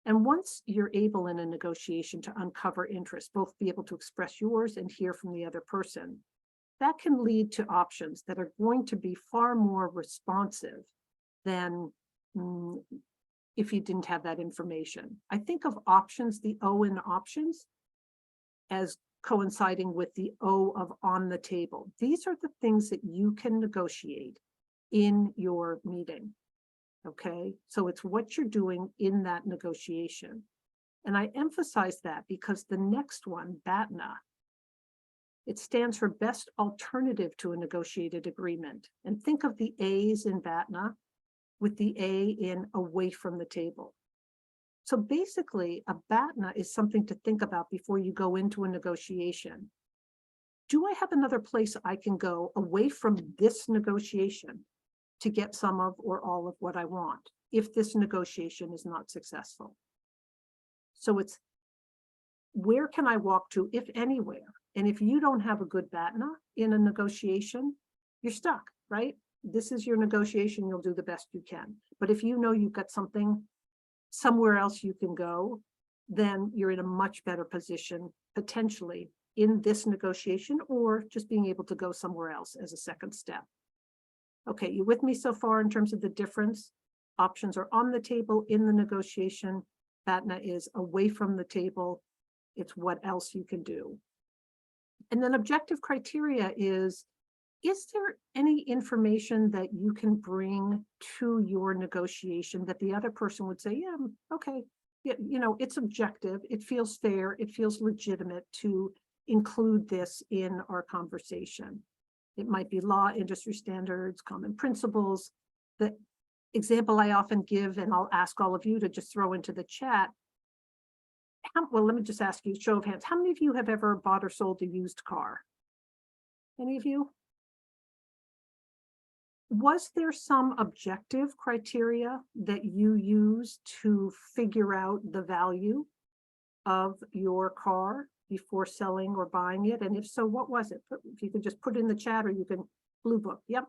[SPEAKER 3] And once you're able in a negotiation to uncover interest, both be able to express yours and hear from the other person, that can lead to options that are going to be far more responsive than if you didn't have that information. I think of options, the O in options, as coinciding with the O of on the table. These are the things that you can negotiate in your meeting. Okay, so it's what you're doing in that negotiation. And I emphasize that because the next one, BATNA, it stands for Best Alternative to a Negotiated Agreement. And think of the A's in BATNA with the A in away from the table. So basically, a BATNA is something to think about before you go into a negotiation. Do I have another place I can go away from this negotiation to get some of or all of what I want if this negotiation is not successful? So it's where can I walk to, if anywhere? And if you don't have a good BATNA in a negotiation, you're stuck, right? This is your negotiation, you'll do the best you can. But if you know you've got something somewhere else you can go, then you're in a much better position potentially in this negotiation, or just being able to go somewhere else as a second step. Okay, you with me so far in terms of the difference? Options are on the table in the negotiation. BATNA is away from the table. It's what else you can do. And then objective criteria is there any information that you can bring to your negotiation that the other person would say, yeah, okay, yeah, it's objective, it feels fair, it feels legitimate to include this in our conversation. It might be law, industry standards, common principles. The example I often give, and I'll ask all of you to just throw into the chat. Well, let me just ask you, show of hands. How many of you have ever bought or sold a used car? Any of you? Was there some objective criteria that you used to figure out the value of your car before selling or buying it? And if so, what was it? If you could just put it in the chat, or you can Blue Book. Yep.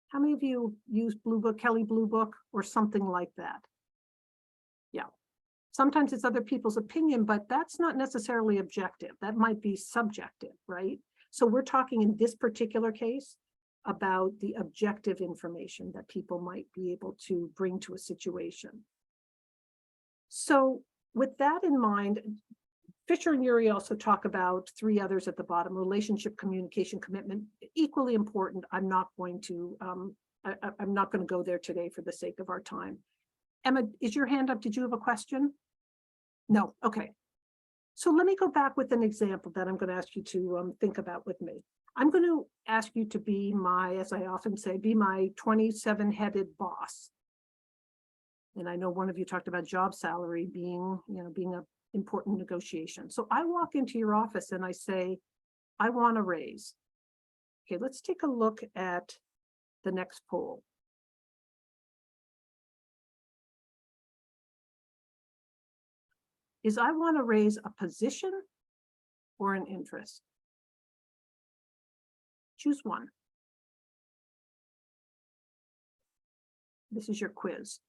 [SPEAKER 3] How many of you use Blue Book, Kelly Blue Book, or something like that? Yeah. Sometimes it's other people's opinion, but that's not necessarily objective. That might be subjective, right? So we're talking in this particular case about the objective information that people might be able to bring to a situation. So with that in mind, Fisher and Uri also talk about 3 others at the bottom: relationship, communication, commitment, equally important. I'm not going to go there today for the sake of our time. Emma, is your hand up? Did you have a question? No, okay. So let me go back with an example that I'm going to ask you to think about with me. I'm going to ask you to be my, as I often say, be my 27-headed boss. And I know one of you talked about job salary being an important negotiation. So I walk into your office and I say, I want a raise. Okay, let's take a look at the next poll. Is I want to raise a position or an interest? Choose one. This is your quiz.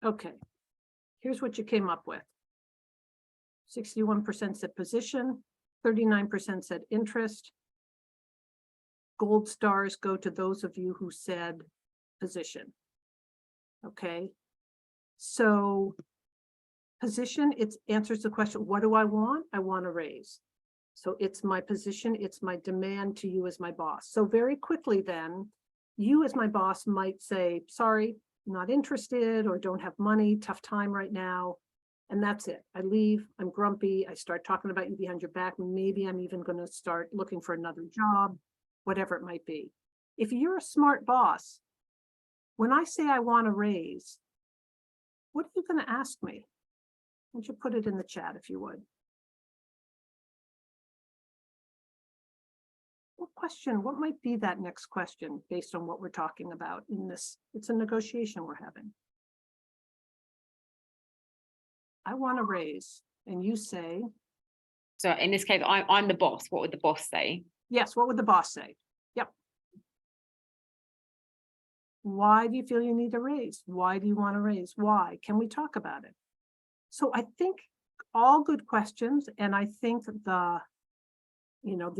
[SPEAKER 3] Okay, here's what you came up with. 61% said position, 39% said interest. Gold stars go to those of you who said position. Okay, so position, it answers the question, what do I want? I want a raise. So it's my position, it's my demand to you as my boss. So very quickly then, you as my boss might say, sorry, not interested, or don't have money, tough time right now. And that's it. I leave, I'm grumpy, I start talking about you behind your back. Maybe I'm even going to start looking for another job, whatever it might be. If you're a smart boss, when I say I want a raise, what are you going to ask me? Why don't you put it in the chat if you would? What question, what might be that next question based on what we're talking about in this? It's a negotiation we're having. I want a raise, and you say,
[SPEAKER 4] So in this case, I'm the boss. What would the boss say?
[SPEAKER 3] yes, what would the boss say? Yep. Why do you feel you need a raise? Why do you want a raise? Why? Can we talk about it? So I think all good questions, and I think the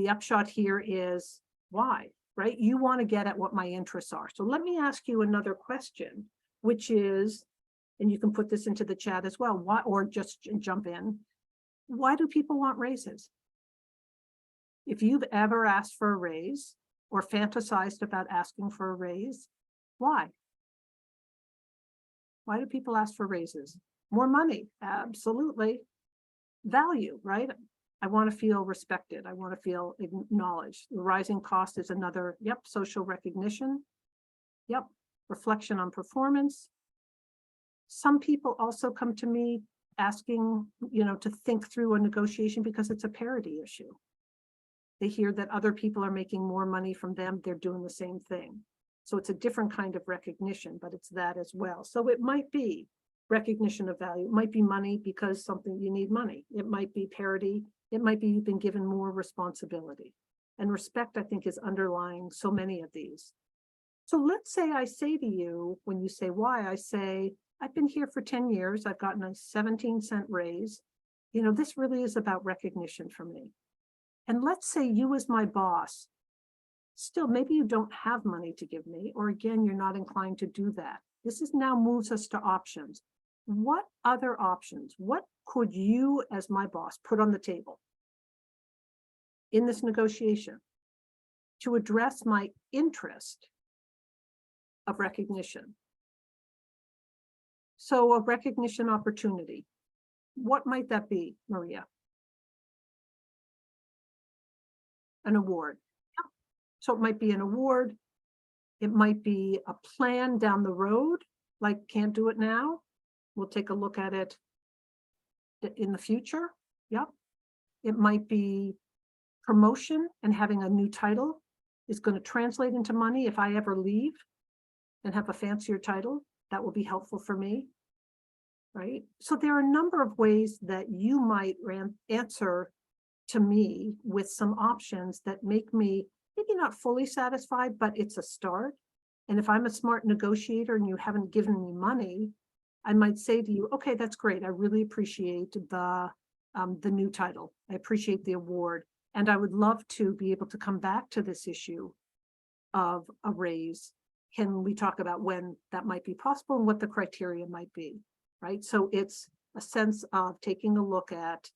[SPEAKER 3] upshot here is why, right? You want to get at what my interests are. So let me ask you another question, which is, and you can put this into the chat as well, why, or just jump in. Why do people want raises? If you've ever asked for a raise or fantasized about asking for a raise, why? Why do people ask for raises? More money, absolutely. Value, right? I want to feel respected. I want to feel acknowledged. The rising cost is another, yep, social recognition. Yep, reflection on performance. Some people also come to me asking, to think through a negotiation because it's a parity issue. They hear that other people are making more money from them. They're doing the same thing. So it's a different kind of recognition, but it's that as well. So it might be recognition of value. It might be money because something you need money. It might be parity. It might be you've been given more responsibility. And respect, I think, is underlying so many of these. So let's say I say to you, when you say why, I say, I've been here for 10 years. I've gotten a 17-cent raise. This really is about recognition for me. And let's say you as my boss, still, maybe you don't have money to give me, or again, you're not inclined to do that. This is now moves us to options. What other options? What could you as my boss put on the table in this negotiation to address my interest of recognition? So a recognition opportunity. What might that be, Maria? An award. Yeah. So it might be an award. It might be a plan down the road, like can't do it now. We'll take a look at it in the future. Yep. It might be promotion, and having a new title is going to translate into money. If I ever leave and have a fancier title, that will be helpful for me, right? So there are a number of ways that you might answer to me with some options that make me maybe not fully satisfied, but it's a start. And if I'm a smart negotiator and you haven't given me money, I might say to you, okay, that's great. I really appreciate the new title. I appreciate the award. And I would love to be able to come back to this issue of a raise. Can we talk about when that might be possible and what the criteria might be, right? So it's a sense of taking a look at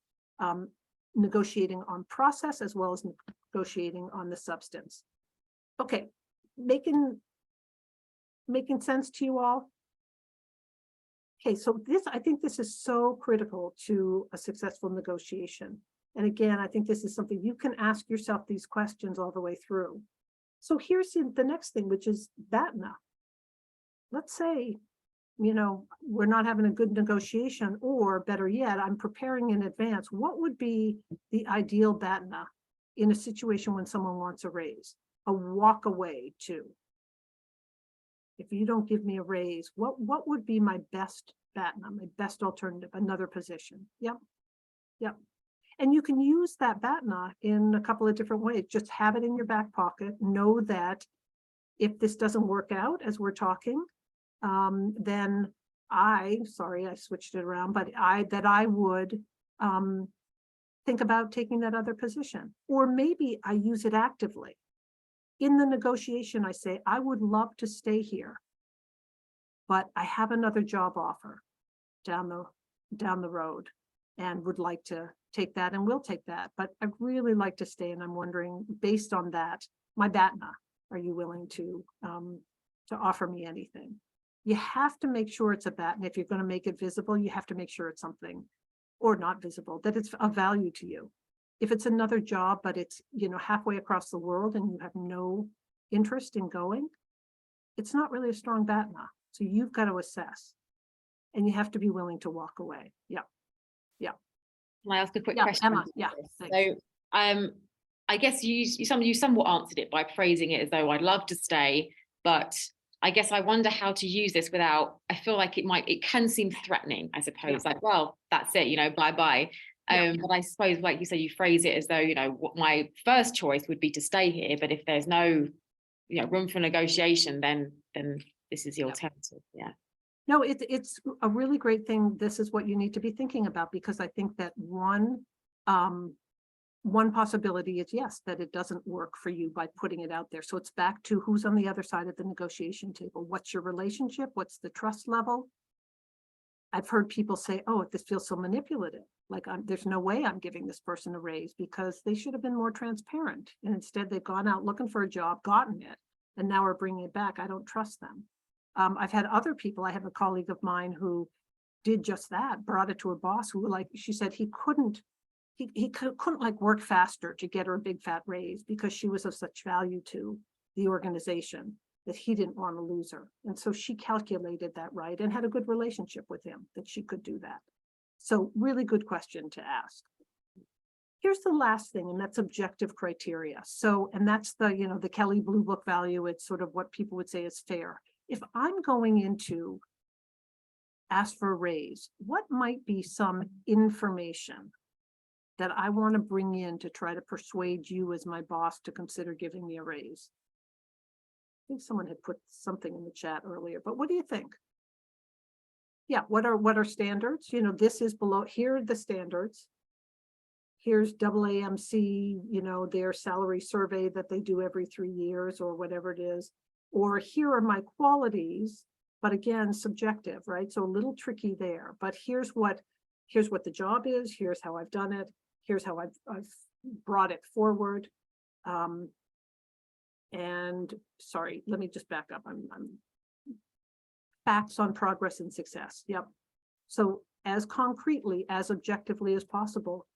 [SPEAKER 3] negotiating on process as well as negotiating on the substance. Okay, making sense to you all? Okay, so I think this is so critical to a successful negotiation. And again, I think this is something you can ask yourself these questions all the way through. So here's the next thing, which is BATNA. Let's say, we're not having a good negotiation, or better yet, I'm preparing in advance. What would be the ideal BATNA in a situation when someone wants a raise? A walk away too. If you don't give me a raise, what would be my best BATNA, my best alternative, another position? Yep. And you can use that BATNA in a couple of different ways. Just have it in your back pocket. Know that if this doesn't work out as we're talking, then sorry, I switched it around, but I would think about taking that other position, or maybe I use it actively. In the negotiation, I say, I would love to stay here, but I have another job offer down the road and would like to take that, and will take that, but I'd really like to stay. And I'm wondering, based on that, my BATNA, are you willing to offer me anything? You have to make sure it's a BATNA. If you're going to make it visible, you have to make sure it's something, or not visible, that it's of value to you. If it's another job, but it's, you know, halfway across the world and you have no interest in going, it's not really a strong BATNA. So you've got to assess, and you have to be willing to walk away. Yeah.
[SPEAKER 4] Can I ask a quick
[SPEAKER 3] Yeah,
[SPEAKER 4] question?
[SPEAKER 3] Emma, yeah, thanks.
[SPEAKER 4] So, I guess you somewhat answered it by phrasing it as though I'd love to stay, but I guess I wonder how to use this without, I feel like it can seem threatening, I suppose, like, well, that's it, you know, bye-bye. But I suppose, like you say, you phrase it as though, you know, what my first choice would be to stay here, but if there's no, you know, room for negotiation, then this is the alternative. Yeah.
[SPEAKER 3] No, it's a really great thing. This is what you need to be thinking about, because I think that one possibility is, yes, that it doesn't work for you by putting it out there. So it's back to who's on the other side of the negotiation table. What's your relationship? What's the trust level? I've heard people say, oh, this feels so manipulative. Like, there's no way I'm giving this person a raise, because they should have been more transparent. And instead they've gone out looking for a job, gotten it, and now are bringing it back. I don't trust them. I've had other people. I have a colleague of mine who did just that, brought it to her boss, who, like, she said he couldn't like work faster to get her a big fat raise, because she was of such value to the organization that he didn't want to lose her. And so she calculated that right and had a good relationship with him, that she could do that. So really good question to ask. Here's the last thing, and that's objective criteria. So, and that's the, you know, the Kelly Blue Book value. It's sort of what people would say is fair. If I'm going into ask for a raise, what might be some information that I want to bring in to try to persuade you as my boss to consider giving me a raise? I think someone had put something in the chat earlier, but what do you think? Yeah, what are standards? You know, this is below, here are the standards. Here's AAMC, you know, their salary survey that they do every 3 years or whatever it is. Or here are my qualities, but again, subjective, right? So a little tricky there, but here's what the job is. Here's how I've done it. Here's how I've brought it forward. And sorry, let me just back up. I'm facts on progress and success. Yep. So as concretely, as objectively as possible,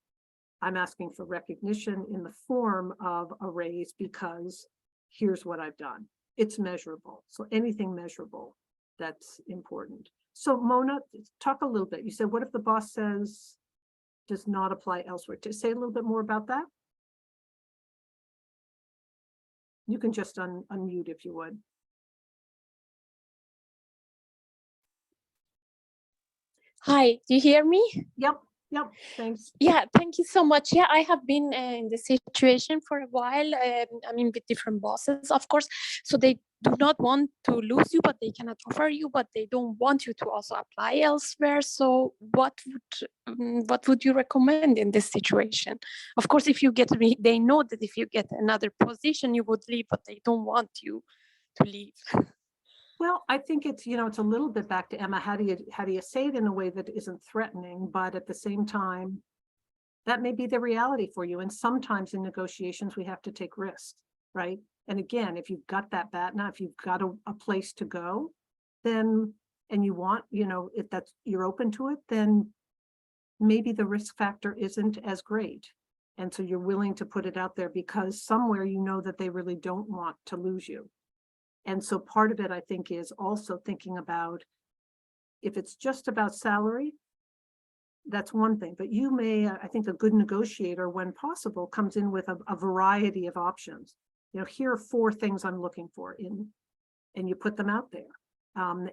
[SPEAKER 3] I'm asking for recognition in the form of a raise, because here's what I've done. It's measurable. So anything measurable, that's important. So Mona, talk a little bit. You said, what if the boss says does not apply elsewhere? To say a little bit more about that. You can just unmute if you would.
[SPEAKER 6] Hi, do you hear me?
[SPEAKER 3] Yep, thanks.
[SPEAKER 6] Yeah, thank you so much. Yeah, I have been in this situation for a while. I mean, with different bosses, of course. So they do not want to lose you, but they cannot offer you, but they don't want you to also apply elsewhere. So what would you recommend in this situation? Of course, if you get, they know that if you get another position, you would leave, but they don't want you to leave.
[SPEAKER 3] Well, I think it's, you know, it's a little bit back to Emma. How do you say it in a way that isn't threatening, but at the same time, that may be the reality for you. And sometimes in negotiations, we have to take risks, right? And again, if you've got that BATNA, if you've got a place to go, then, and you want, you know, if that's, you're open to it, then maybe the risk factor isn't as great. And so you're willing to put it out there because somewhere you know that they really don't want to lose you. And so part of it, I think, is also thinking about, if it's just about salary, that's one thing, but you may, I think a good negotiator, when possible, comes in with a variety of options. You know, here are 4 things I'm looking for in, and you put them out there.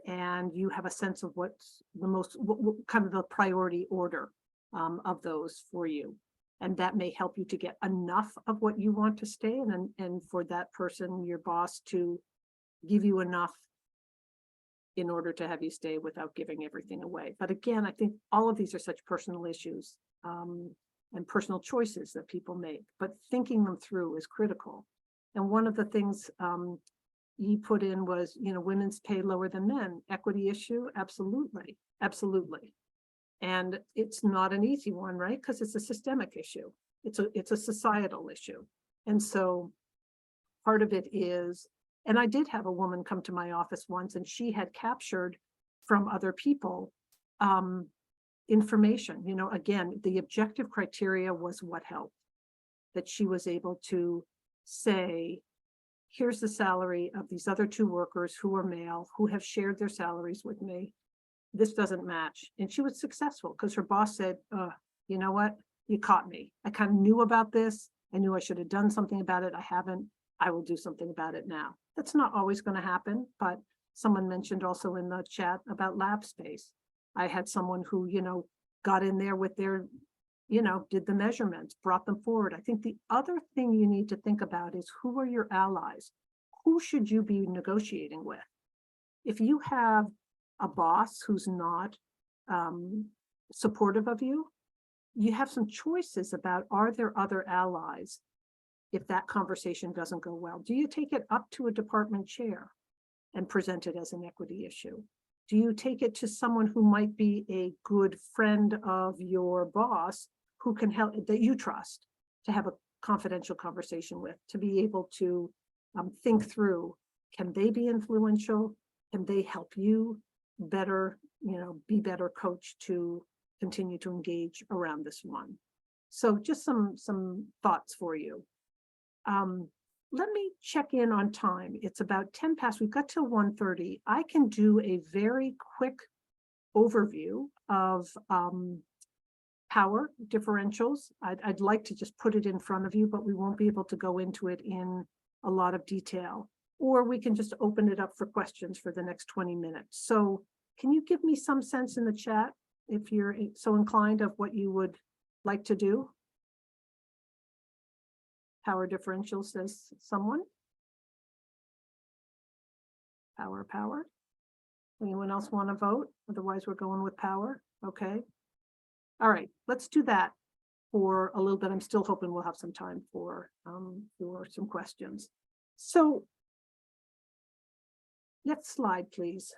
[SPEAKER 3] And you have a sense of what's the most, what kind of the priority order of those for you. And that may help you to get enough of what you want to stay, and for that person, your boss, to give you enough in order to have you stay without giving everything away. But again, I think all of these are such personal issues and personal choices that people make, but thinking them through is critical. And one of the things you put in was, women's pay lower than men, equity issue, absolutely, absolutely. And it's not an easy one, right? Because it's a systemic issue. It's a societal issue. And so part of it is, and I did have a woman come to my office once, and she had captured from other people information. Again, the objective criteria was what helped, that she was able to say, here's the salary of these other two workers who are male, who have shared their salaries with me. This doesn't match. And she was successful because her boss said, you know what? You caught me. I kind of knew about this. I knew I should have done something about it. I haven't. I will do something about it now. That's not always going to happen, but someone mentioned also in the chat about lab space. I had someone who, got in there with their, did the measurements, brought them forward. I think the other thing you need to think about is, who are your allies? Who should you be negotiating with? If you have a boss who's not supportive of you, you have some choices about, are there other allies if that conversation doesn't go well? Do you take it up to a department chair and present it as an equity issue? Do you take it to someone who might be a good friend of your boss, who can help, that you trust, to have a confidential conversation with, to be able to think through, can they be influential? Can they help you better, be better coached to continue to engage around this one? So just some thoughts for you. Let me check in on time. It's about 10 past. We've got till 1:30. I can do a very quick overview of power differentials. I'd like to just put it in front of you, but we won't be able to go into it in a lot of detail. Or we can just open it up for questions for the next 20 minutes. So can you give me some sense in the chat, if you're so inclined, of what you would like to do? Power differential, says someone. Power. Anyone else want to vote? Otherwise, we're going with power. Okay. All right, let's do that for a little bit. I'm still hoping we'll have some time for some questions. So next slide, please.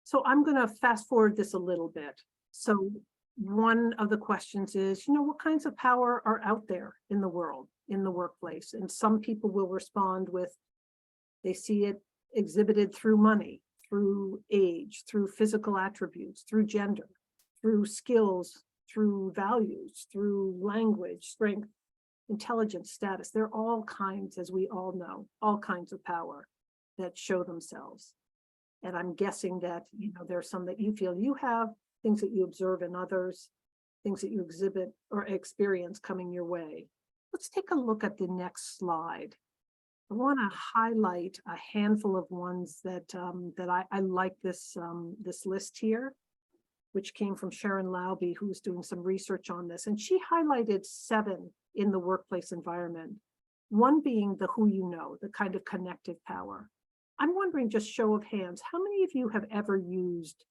[SPEAKER 3] So I'm going to fast forward this a little bit. So one of the questions is, what kinds of power are out there in the world, in the workplace? And some people will respond with, they see it exhibited through money, through age, through physical attributes, through gender, through skills, through values, through language, strength, intelligence, status. There are all kinds, as we all know, all kinds of power that show themselves. And I'm guessing that, there are some that you feel you have, things that you observe in others, things that you exhibit or experience coming your way. Let's take a look at the next slide. I want to highlight a handful of ones that I like this list here, which came from Sharon Lauby, who's doing some research on this. And she highlighted 7 in the workplace environment. One being the who you know, the kind of connective power. I'm wondering, just show of hands, how many of you have ever used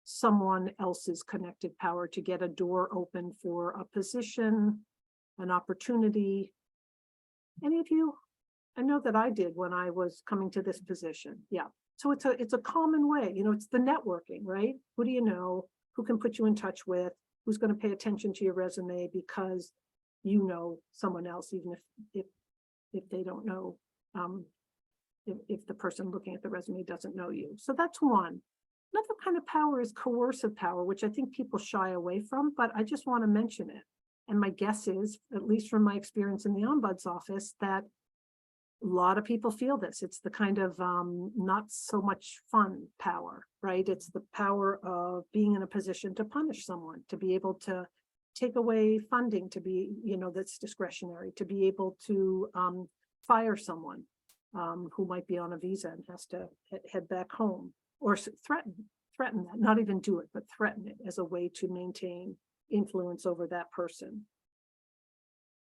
[SPEAKER 3] someone else's connective power to get a door open for a position, an opportunity? Any of you? I know that I did when I was coming to this position. Yeah. So it's a common way, it's the networking, right? Who do you know? Who can put you in touch with? Who's going to pay attention to your resume because you know someone else, even if they don't know, if the person looking at the resume doesn't know you. So that's one. Another kind of power is coercive power, which I think people shy away from, but I just want to mention it. And my guess is, at least from my experience in the ombuds office, that a lot of people feel this. It's the kind of not so much fun power, right? It's the power of being in a position to punish someone, to be able to take away funding, to be, that's discretionary, to be able to fire someone who might be on a visa and has to head back home, or threaten that, not even do it, but threaten it as a way to maintain influence over that person.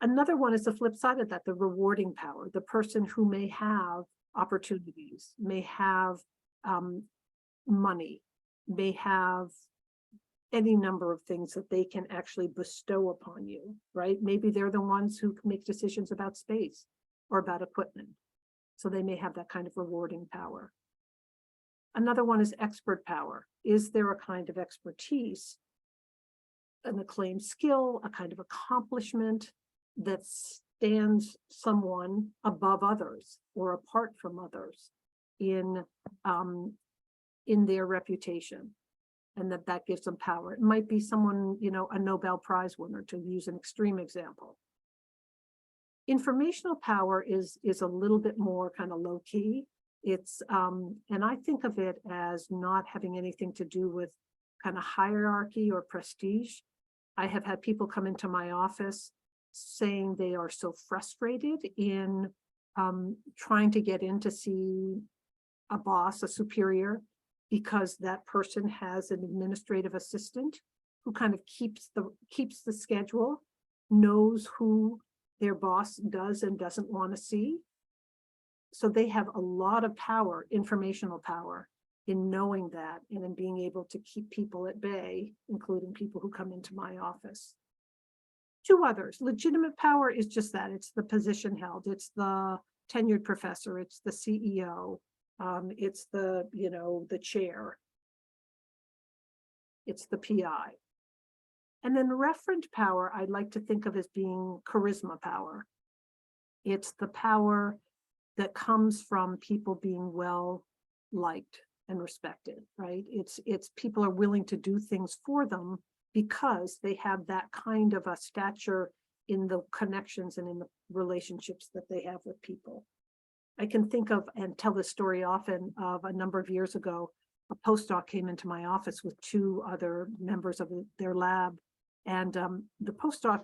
[SPEAKER 3] Another one is the flip side of that, the rewarding power, the person who may have opportunities, may have money, may have any number of things that they can actually bestow upon you, right? Maybe they're the ones who make decisions about space or about equipment. So they may have that kind of rewarding power. Another one is expert power. Is there a kind of expertise, an acclaimed skill, a kind of accomplishment that stands someone above others or apart from others in their reputation, and that gives them power? It might be someone, you know, a Nobel Prize winner, to use an extreme example. Informational power is a little bit more kind of low key. It's and I think of it as not having anything to do with kind of hierarchy or prestige. I have had people come into my office saying they are so frustrated in trying to get in to see a boss, a superior, because that person has an administrative assistant who kind of keeps the schedule, knows who their boss does and doesn't want to see. So they have a lot of power, informational power, in knowing that and in being able to keep people at bay, including people who come into my office. Two others. Legitimate power is just that. It's the position held. It's the tenured professor. It's the CEO. It's the, you know, the chair. It's the PI. And then referent power, I'd like to think of as being charisma power. It's the power that comes from people being well liked and respected, right? It's people are willing to do things for them because they have that kind of a stature in the connections and in the relationships that they have with people. I can think of and tell this story often of a number of years ago, a postdoc came into my office with two other members of their lab. And the postdoc,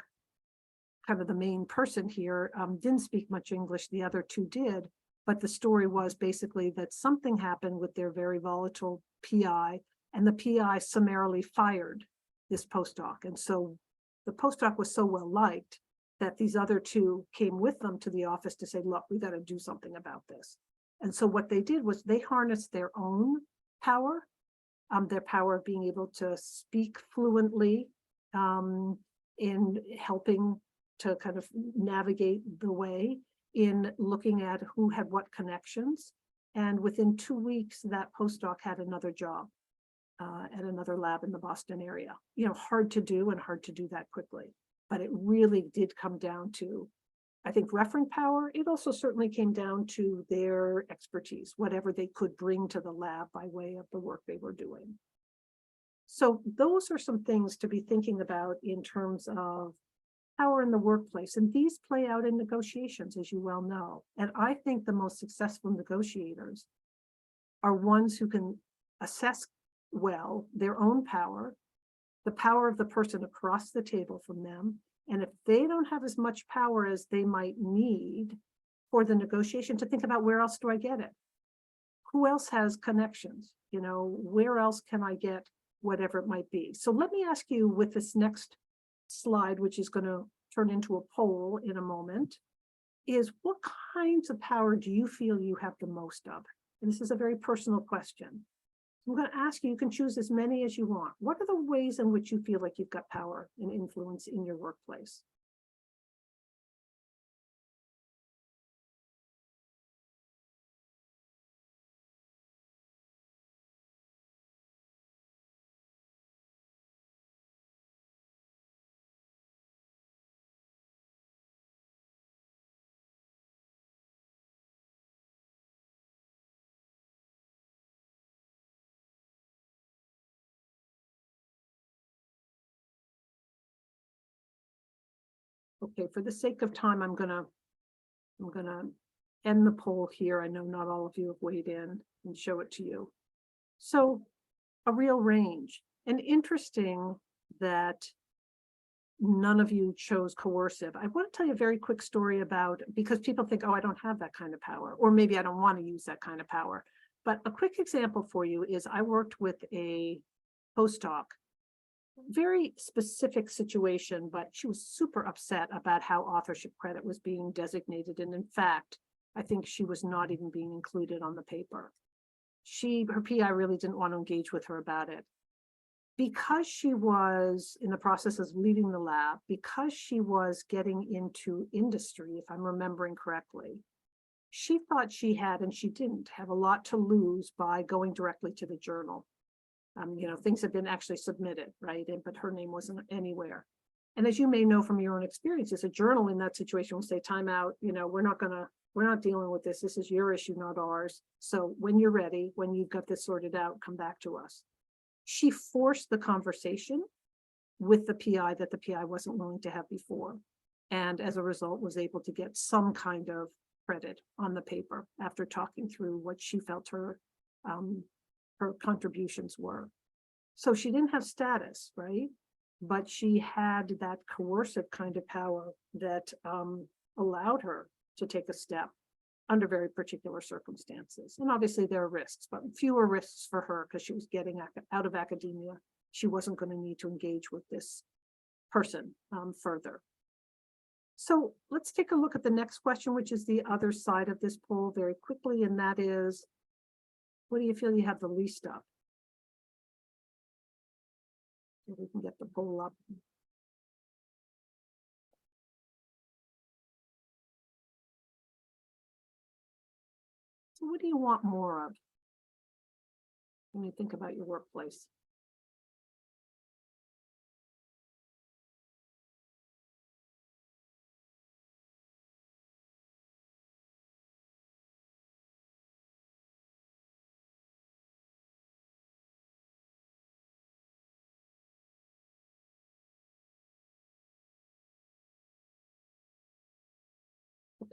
[SPEAKER 3] kind of the main person here, didn't speak much English. The other two did. But the story was basically that something happened with their very volatile PI, and the PI summarily fired this postdoc. And so the postdoc was so well liked that these other two came with them to the office to say, look, we got to do something about this. And so what they did was they harnessed their own power, their power of being able to speak fluently, in helping to kind of navigate the way, in looking at who had what connections. And within 2 weeks, that postdoc had another job at another lab in the Boston area. You know, hard to do and hard to do that quickly. But it really did come down to, I think, referent power. It also certainly came down to their expertise, whatever they could bring to the lab by way of the work they were doing. So those are some things to be thinking about in terms of power in the workplace. And these play out in negotiations, as you well know. And I think the most successful negotiators are ones who can assess well their own power, the power of the person across the table from them. And if they don't have as much power as they might need for the negotiation, to think about, where else do I get it? Who else has connections? You know, where else can I get whatever it might be? So let me ask you with this next slide, which is going to turn into a poll in a moment, is what kinds of power do you feel you have the most of? And this is a very personal question. I'm going to ask you, you can choose as many as you want. What are the ways in which you feel like you've got power and influence in your workplace? Okay, for the sake of time, I'm gonna end the poll here. I know not all of you have weighed in, and show it to you. So a real range, and interesting that none of you chose coercive. I want to tell you a very quick story about, because people think, oh, I don't have that kind of power, or maybe I don't want to use that kind of power. But a quick example for you is I worked with a postdoc very specific situation, but she was super upset about how authorship credit was being designated. And in fact, I think she was not even being included on the paper. Her PI really didn't want to engage with her about it. Because she was in the process of leaving the lab, because she was getting into industry, if I'm remembering correctly, she thought she had, and she didn't have a lot to lose by going directly to the journal. Things had been actually submitted, right? But her name wasn't anywhere. And as you may know from your own experiences, a journal in that situation will say, time out, we're not dealing with this. This is your issue, not ours. So when you're ready, when you've got this sorted out, come back to us. She forced the conversation with the PI that the PI wasn't willing to have before. And as a result, was able to get some kind of credit on the paper after talking through what she felt her contributions were. So she didn't have status, right? But she had that coercive kind of power that allowed her to take a step under very particular circumstances. And obviously there are risks, but fewer risks for her because she was getting out of academia. She wasn't going to need to engage with this person further. So let's take a look at the next question, which is the other side of this poll very quickly. And that is, what do you feel you have the least of? If we can get the poll up. So what do you want more of when you think about your workplace?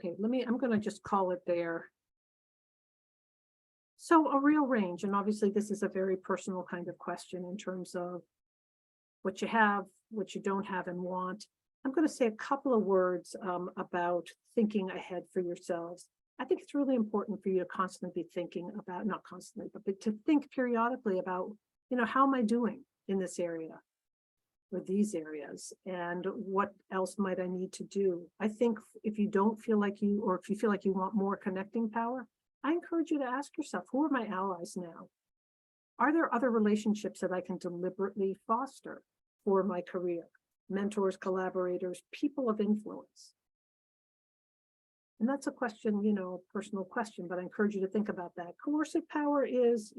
[SPEAKER 3] Okay, I'm going to just call it there. So a real range, and obviously this is a very personal kind of question in terms of what you have, what you don't have and want. I'm going to say a couple of words about thinking ahead for yourselves. I think it's really important for you to constantly be thinking about, not constantly, but to think periodically about, how am I doing in this area or these areas, and what else might I need to do? I think if you don't feel like or if you feel like you want more connecting power, I encourage you to ask yourself, who are my allies now? Are there other relationships that I can deliberately foster for my career? Mentors, collaborators, people of influence. And that's a question, a personal question, but I encourage you to think about that. Coercive power is,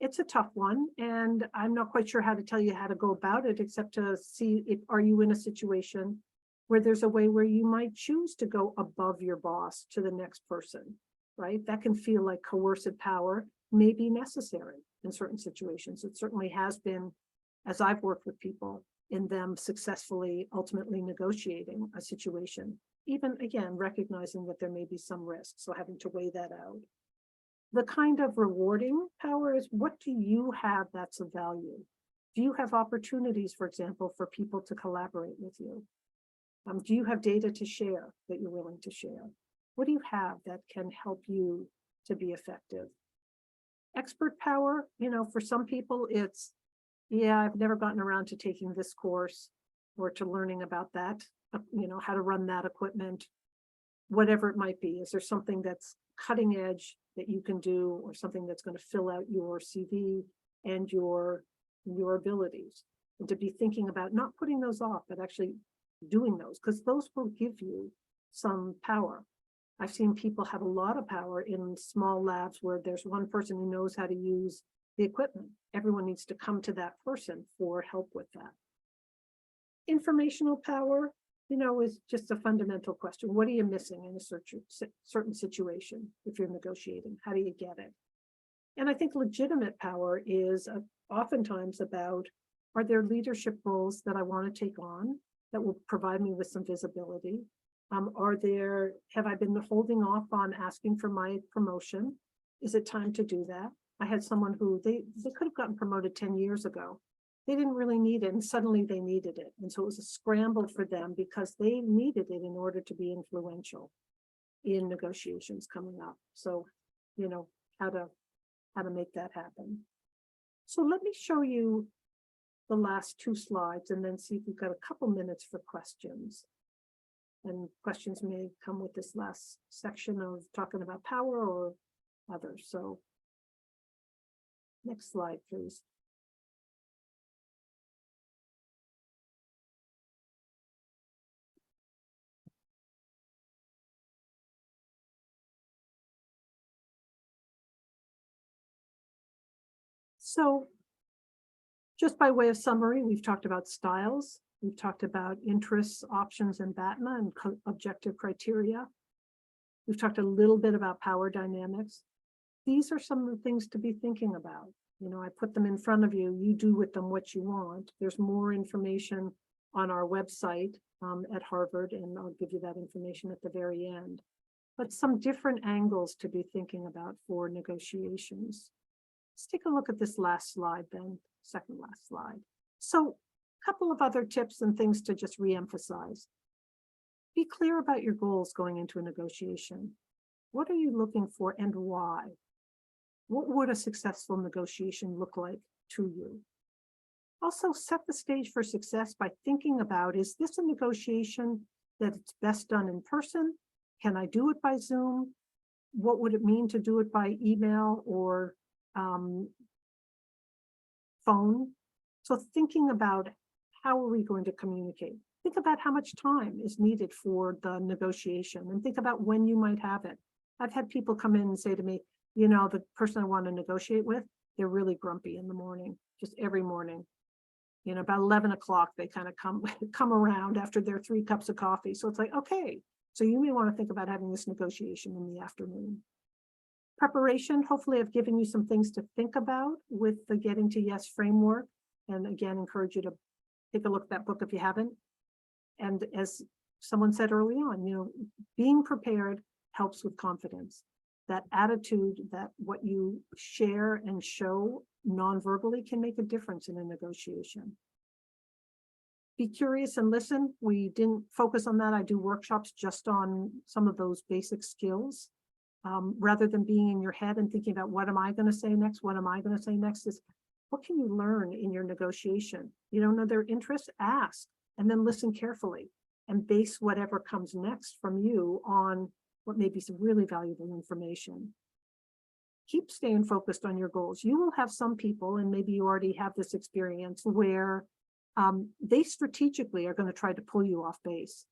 [SPEAKER 3] it's a tough one, and I'm not quite sure how to tell you how to go about it, except to see are you in a situation where there's a way where you might choose to go above your boss to the next person, right? That can feel like coercive power may be necessary in certain situations. It certainly has been, as I've worked with people, in them successfully ultimately negotiating a situation, even again, recognizing that there may be some risk, so having to weigh that out. The kind of rewarding power is, what do you have that's of value? Do you have opportunities, for example, for people to collaborate with you? Do you have data to share that you're willing to share? What do you have that can help you to be effective? Expert power, for some people it's, yeah, I've never gotten around to taking this course or to learning about that, how to run that equipment, whatever it might be. Is there something that's cutting edge that you can do, or something that's going to fill out your CV and your abilities? And to be thinking about not putting those off, but actually doing those, because those will give you some power. I've seen people have a lot of power in small labs where there's one person who knows how to use the equipment. Everyone needs to come to that person for help with that. Informational power, is just a fundamental question. What are you missing in a certain situation if you're negotiating? How do you get it? And I think legitimate power is oftentimes about, are there leadership roles that I want to take on that will provide me with some visibility? Have I been holding off on asking for my promotion? Is it time to do that? I had someone who they could have gotten promoted 10 years ago. They didn't really need it, and suddenly they needed it. And so it was a scramble for them because they needed it in order to be influential in negotiations coming up. So, how to make that happen. So let me show you the last two slides and then see if we've got a couple minutes for questions. And questions may come with this last section of talking about power or others. So next slide, please. So just by way of summary, we've talked about styles, we've talked about interests, options, and BATNA and objective criteria. We've talked a little bit about power dynamics. These are some of the things to be thinking about. You know, I put them in front of you, you do with them what you want. There's more information on our website at Harvard, and I'll give you that information at the very end. But some different angles to be thinking about for negotiations. Let's take a look at this last slide then, second last slide. So a couple of other tips and things to just reemphasize. Be clear about your goals going into a negotiation. What are you looking for and why? What would a successful negotiation look like to you? Also, set the stage for success by thinking about, is this a negotiation that it's best done in person? Can I do it by Zoom? What would it mean to do it by email or phone? So thinking about how are we going to communicate? Think about how much time is needed for the negotiation and think about when you might have it. I've had people come in and say to me, you know, the person I want to negotiate with, they're really grumpy in the morning, just every morning. You know, about 11 o'clock, they kind of come around after their 3 cups of coffee. So it's like, okay, so you may want to think about having this negotiation in the afternoon. Preparation, hopefully I've given you some things to think about with the Getting to Yes framework. And again, encourage you to take a look at that book if you haven't. And as someone said early on, you know, being prepared helps with confidence. That attitude, that what you share and show non-verbally can make a difference in a negotiation. Be curious and listen. We didn't focus on that. I do workshops just on some of those basic skills. Rather than being in your head and thinking about what am I going to say next? What am I going to say next? Is what can you learn in your negotiation? You don't know their interests? Ask and then listen carefully and base whatever comes next from you on what may be some really valuable information. Keep staying focused on your goals. You will have some people, and maybe you already have this experience, where they strategically are going to try to pull you off base.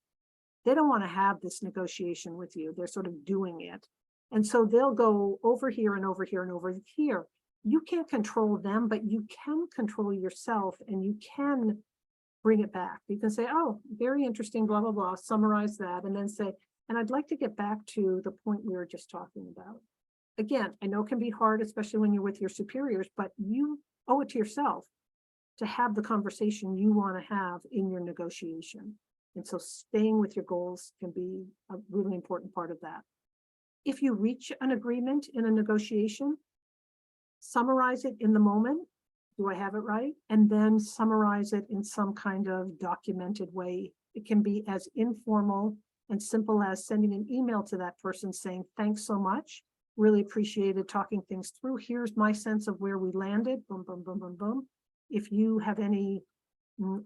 [SPEAKER 3] They don't want to have this negotiation with you. They're sort of doing it. And so they'll go over here and over here and over here. You can't control them, but you can control yourself and you can bring it back. You can say, oh, very interesting, blah, blah, blah, summarize that, and then say, and I'd like to get back to the point we were just talking about. Again, I know it can be hard, especially when you're with your superiors, but you owe it to yourself to have the conversation you want to have in your negotiation. And so staying with your goals can be a really important part of that. If you reach an agreement in a negotiation, summarize it in the moment. Do I have it right? And then summarize it in some kind of documented way. It can be as informal and simple as sending an email to that person saying, thanks so much. Really appreciated talking things through. Here's my sense of where we landed. Boom, boom, boom, boom, boom. If you have any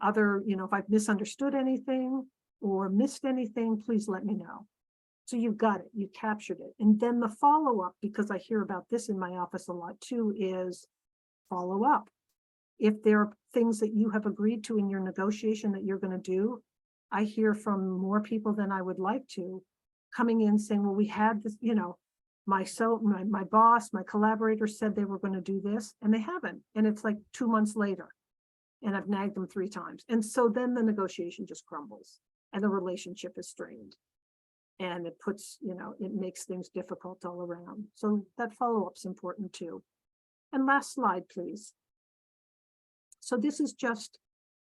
[SPEAKER 3] other, you know, if I've misunderstood anything or missed anything, please let me know. So you've got it, you captured it. And then the follow-up, because I hear about this in my office a lot too, is follow up. If there are things that you have agreed to in your negotiation that you're going to do, I hear from more people than I would like to coming in saying, well, we had this, you know, my boss, my collaborator said they were going to do this and they haven't. And it's like 2 months later and I've nagged them 3 times. And so then the negotiation just crumbles and the relationship is strained. And it puts, you know, it makes things difficult all around. So that follow-up is important too. And last slide, please. So this is just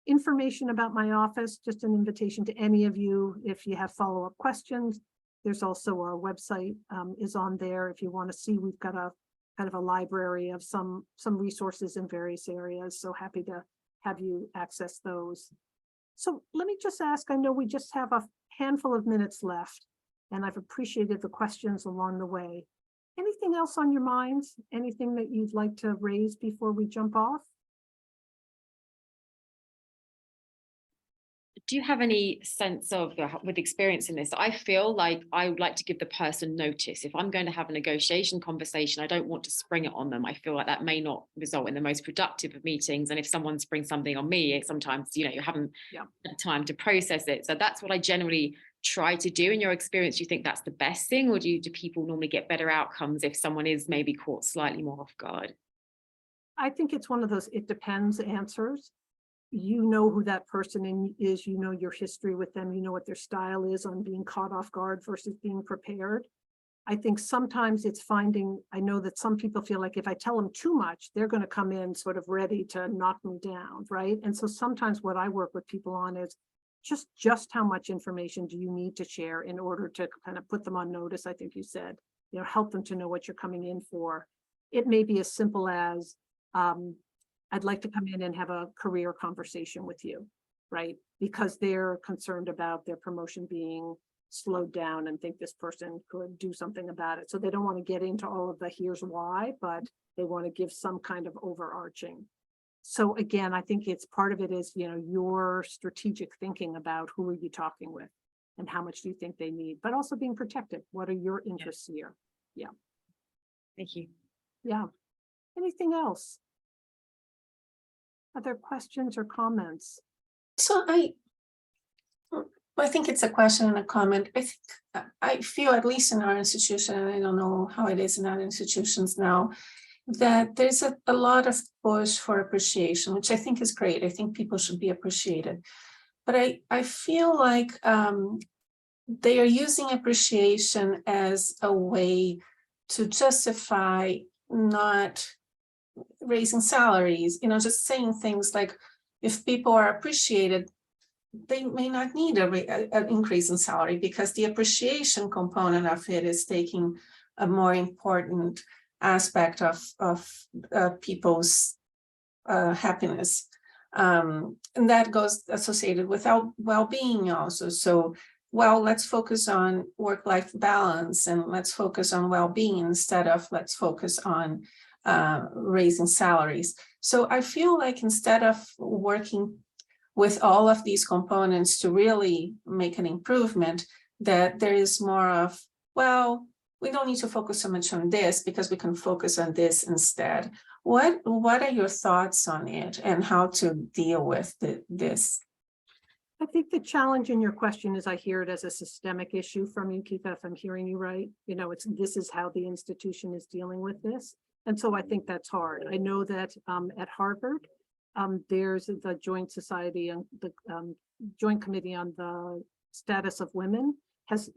[SPEAKER 3] information about my office, just an invitation to any of you if you have follow-up questions. There's also our website is on there if you want to see. We've got a kind of a library of some resources in various areas. So happy to have you access those. So let me just ask, I know we just have a handful of minutes left, and I've appreciated the questions along the way. Anything else on your minds? Anything that you'd like to raise before we jump off?
[SPEAKER 4] do you have any sense of, with experience in this, I feel like I would like to give the person notice. If I'm going to have a negotiation conversation, I don't want to spring it on them. I feel like that may not result in the most productive of meetings. And if someone springs something on me, sometimes, you haven't had time to process it. So that's what I generally try to do. In your experience, do you think that's the best thing, or do people normally get better outcomes if someone is maybe caught slightly more off guard?
[SPEAKER 3] I think it's one of those it depends answers. You know who that person is, you know your history with them, you know what their style is on being caught off guard versus being prepared. I think sometimes it's finding, I know that some people feel like if I tell them too much, they're going to come in sort of ready to knock me down, right? And so sometimes what I work with people on is just how much information do you need to share in order to kind of put them on notice. I think you said, help them to know what you're coming in for. It may be as simple as, I'd like to come in and have a career conversation with you, right? Because they're concerned about their promotion being slowed down and think this person could do something about it. So they don't want to get into all of the here's why, but they want to give some kind of overarching. So again, I think it's part of it is, your strategic thinking about who are you talking with and how much do you think they need, but also being protective. What are your interests here? Yeah.
[SPEAKER 4] Thank you.
[SPEAKER 3] Yeah. Anything else? Other questions or comments?
[SPEAKER 1] So I think it's a question and a comment. I feel, at least in our institution, and I don't know how it is in other institutions now, that there's a lot of push for appreciation, which I think is great. I think people should be appreciated. But I feel like they are using appreciation as a way to justify not raising salaries, just saying things like, if people are appreciated, they may not need an increase in salary, because the appreciation component of it is taking a more important aspect of people's happiness. And that goes associated with well-being also. So, let's focus on work-life balance, and let's focus on well-being instead of let's focus on raising salaries. So I feel like instead of working with all of these components to really make an improvement, that there is more of, we don't need to focus so much on this because we can focus on this instead. What are your thoughts on it and how to deal with this?
[SPEAKER 3] I think the challenge in your question is I hear it as a systemic issue from you, Keitha, if I'm hearing you right. This is how the institution is dealing with this. And so I think that's hard. I know that at Harvard, there's the Joint Society and the Joint Committee on the Status of Women has,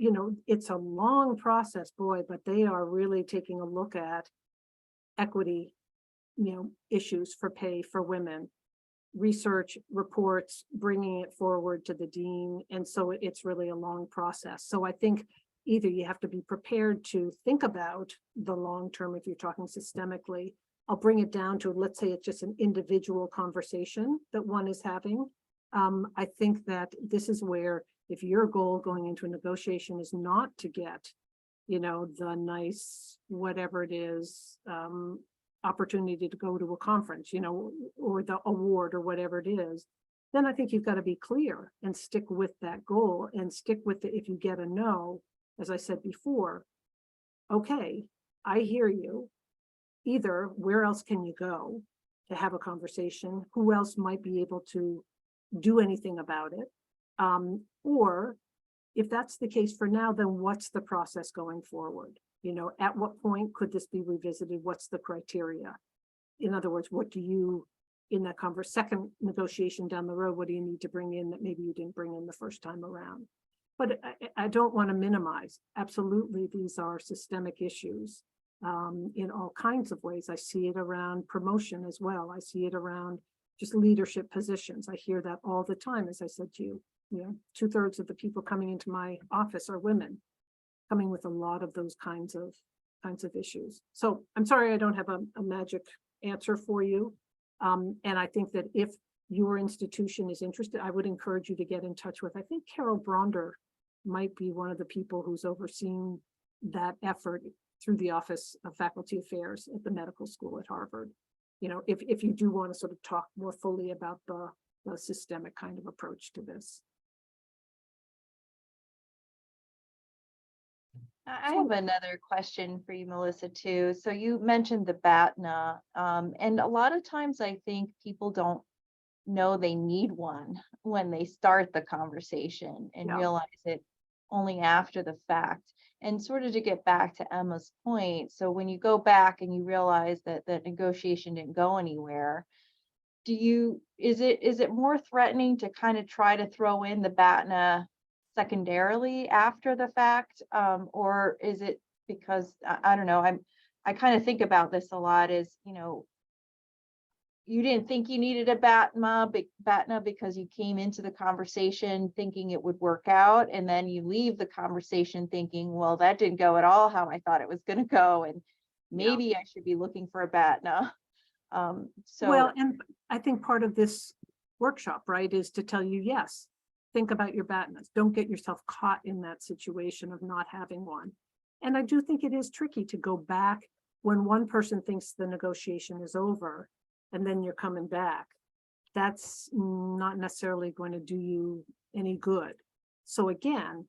[SPEAKER 3] it's a long process, boy, but they are really taking a look at equity, issues for pay for women, research reports, bringing it forward to the dean. And so it's really a long process. So I think either you have to be prepared to think about the long term if you're talking systemically. I'll bring it down to, let's say it's just an individual conversation that one is having. I think that this is where, if your goal going into a negotiation is not to get, the nice, whatever it is, opportunity to go to a conference, or the award or whatever it is, then I think you've got to be clear and stick with that goal and stick with it. If you get a no, as I said before, okay, I hear you. Either where else can you go to have a conversation? Who else might be able to do anything about it? Or if that's the case for now, then what's the process going forward? At what point could this be revisited? What's the criteria? In other words, what do you, in that second negotiation down the road, what do you need to bring in that maybe you didn't bring in the first time around? But I don't want to minimize. Absolutely, these are systemic issues in all kinds of ways. I see it around promotion as well. I see it around just leadership positions. I hear that all the time. As I said to you, 2/3 of the people coming into my office are women, coming with a lot of those kinds of issues. So I'm sorry, I don't have a magic answer for you. And I think that if your institution is interested, I would encourage you to get in touch with, I think Carol Bronder might be one of the people who's overseeing that effort through the Office of Faculty Affairs at the medical school at Harvard. If you do want to sort of talk more fully about the the systemic kind of approach to this.
[SPEAKER 2] I have another question for you, Melissa, too. So you mentioned the BATNA, and a lot of times I think people don't know they need one when they start the conversation and
[SPEAKER 3] Yeah.
[SPEAKER 2] realize it only after the fact. And sort of to get back to Emma's point, so when you go back and you realize that that negotiation didn't go anywhere, is it more threatening to kind of try to throw in the BATNA secondarily after the fact? Or is it because I don't know, I kind of think about this a lot is, you didn't think you needed a BATNA because you came into the conversation thinking it would work out, and then you leave the conversation thinking, well, that didn't go at all how I thought it was going to go, and maybe I should be looking for a BATNA. So
[SPEAKER 3] Well, and I think part of this workshop, right, is to tell you, yes, think about your BATNAs. Don't get yourself caught in that situation of not having one. And I do think it is tricky to go back when one person thinks the negotiation is over and then you're coming back. That's not necessarily going to do you any good. So again,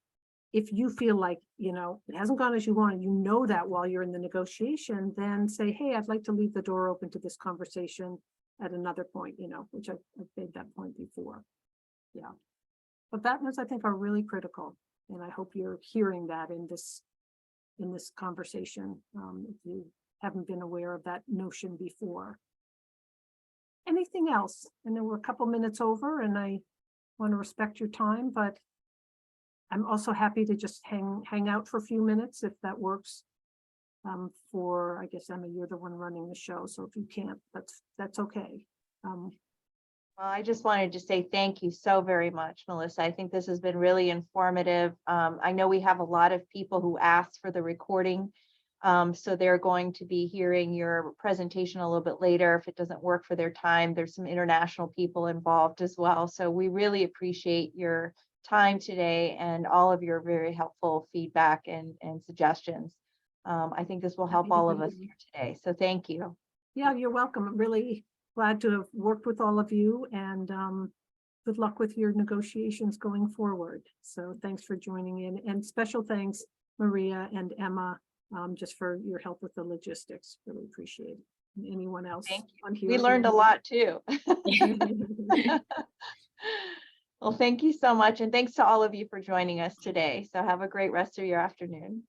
[SPEAKER 3] if you feel like, it hasn't gone as you wanted, that while you're in the negotiation, then say, hey, I'd like to leave the door open to this conversation at another point, which I've made that point before. Yeah. But BATNAs, I think, are really critical. And I hope you're hearing that in this conversation, if you haven't been aware of that notion before. Anything else? And then we're a couple minutes over, and I want to respect your time, but I'm also happy to just hang out for a few minutes if that works. I guess, Emma, you're the one running the show, so if you can't, that's okay.
[SPEAKER 2] Well, I just wanted to say thank you so very much, Melissa. I think this has been really informative. I know we have a lot of people who asked for the recording, so they're going to be hearing your presentation a little bit later if it doesn't work for their time. There's some international people involved as well, so we really appreciate your time today and all of your very helpful feedback and suggestions. I think this will help all of us here today, so thank you.
[SPEAKER 3] Yeah, you're welcome. I'm really glad to have worked with all of you, and good luck with your negotiations going forward. So thanks for joining in, and special thanks, Maria and Emma, just for your help with the logistics. Really appreciate it. And anyone else
[SPEAKER 2] Thank you.
[SPEAKER 3] on here?
[SPEAKER 2] We learned a lot too. Well, thank you so much. And thanks to all of you for joining us today. So have a great rest of your afternoon.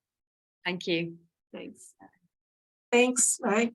[SPEAKER 4] Thank you.
[SPEAKER 3] Thanks.
[SPEAKER 1] Thanks, bye.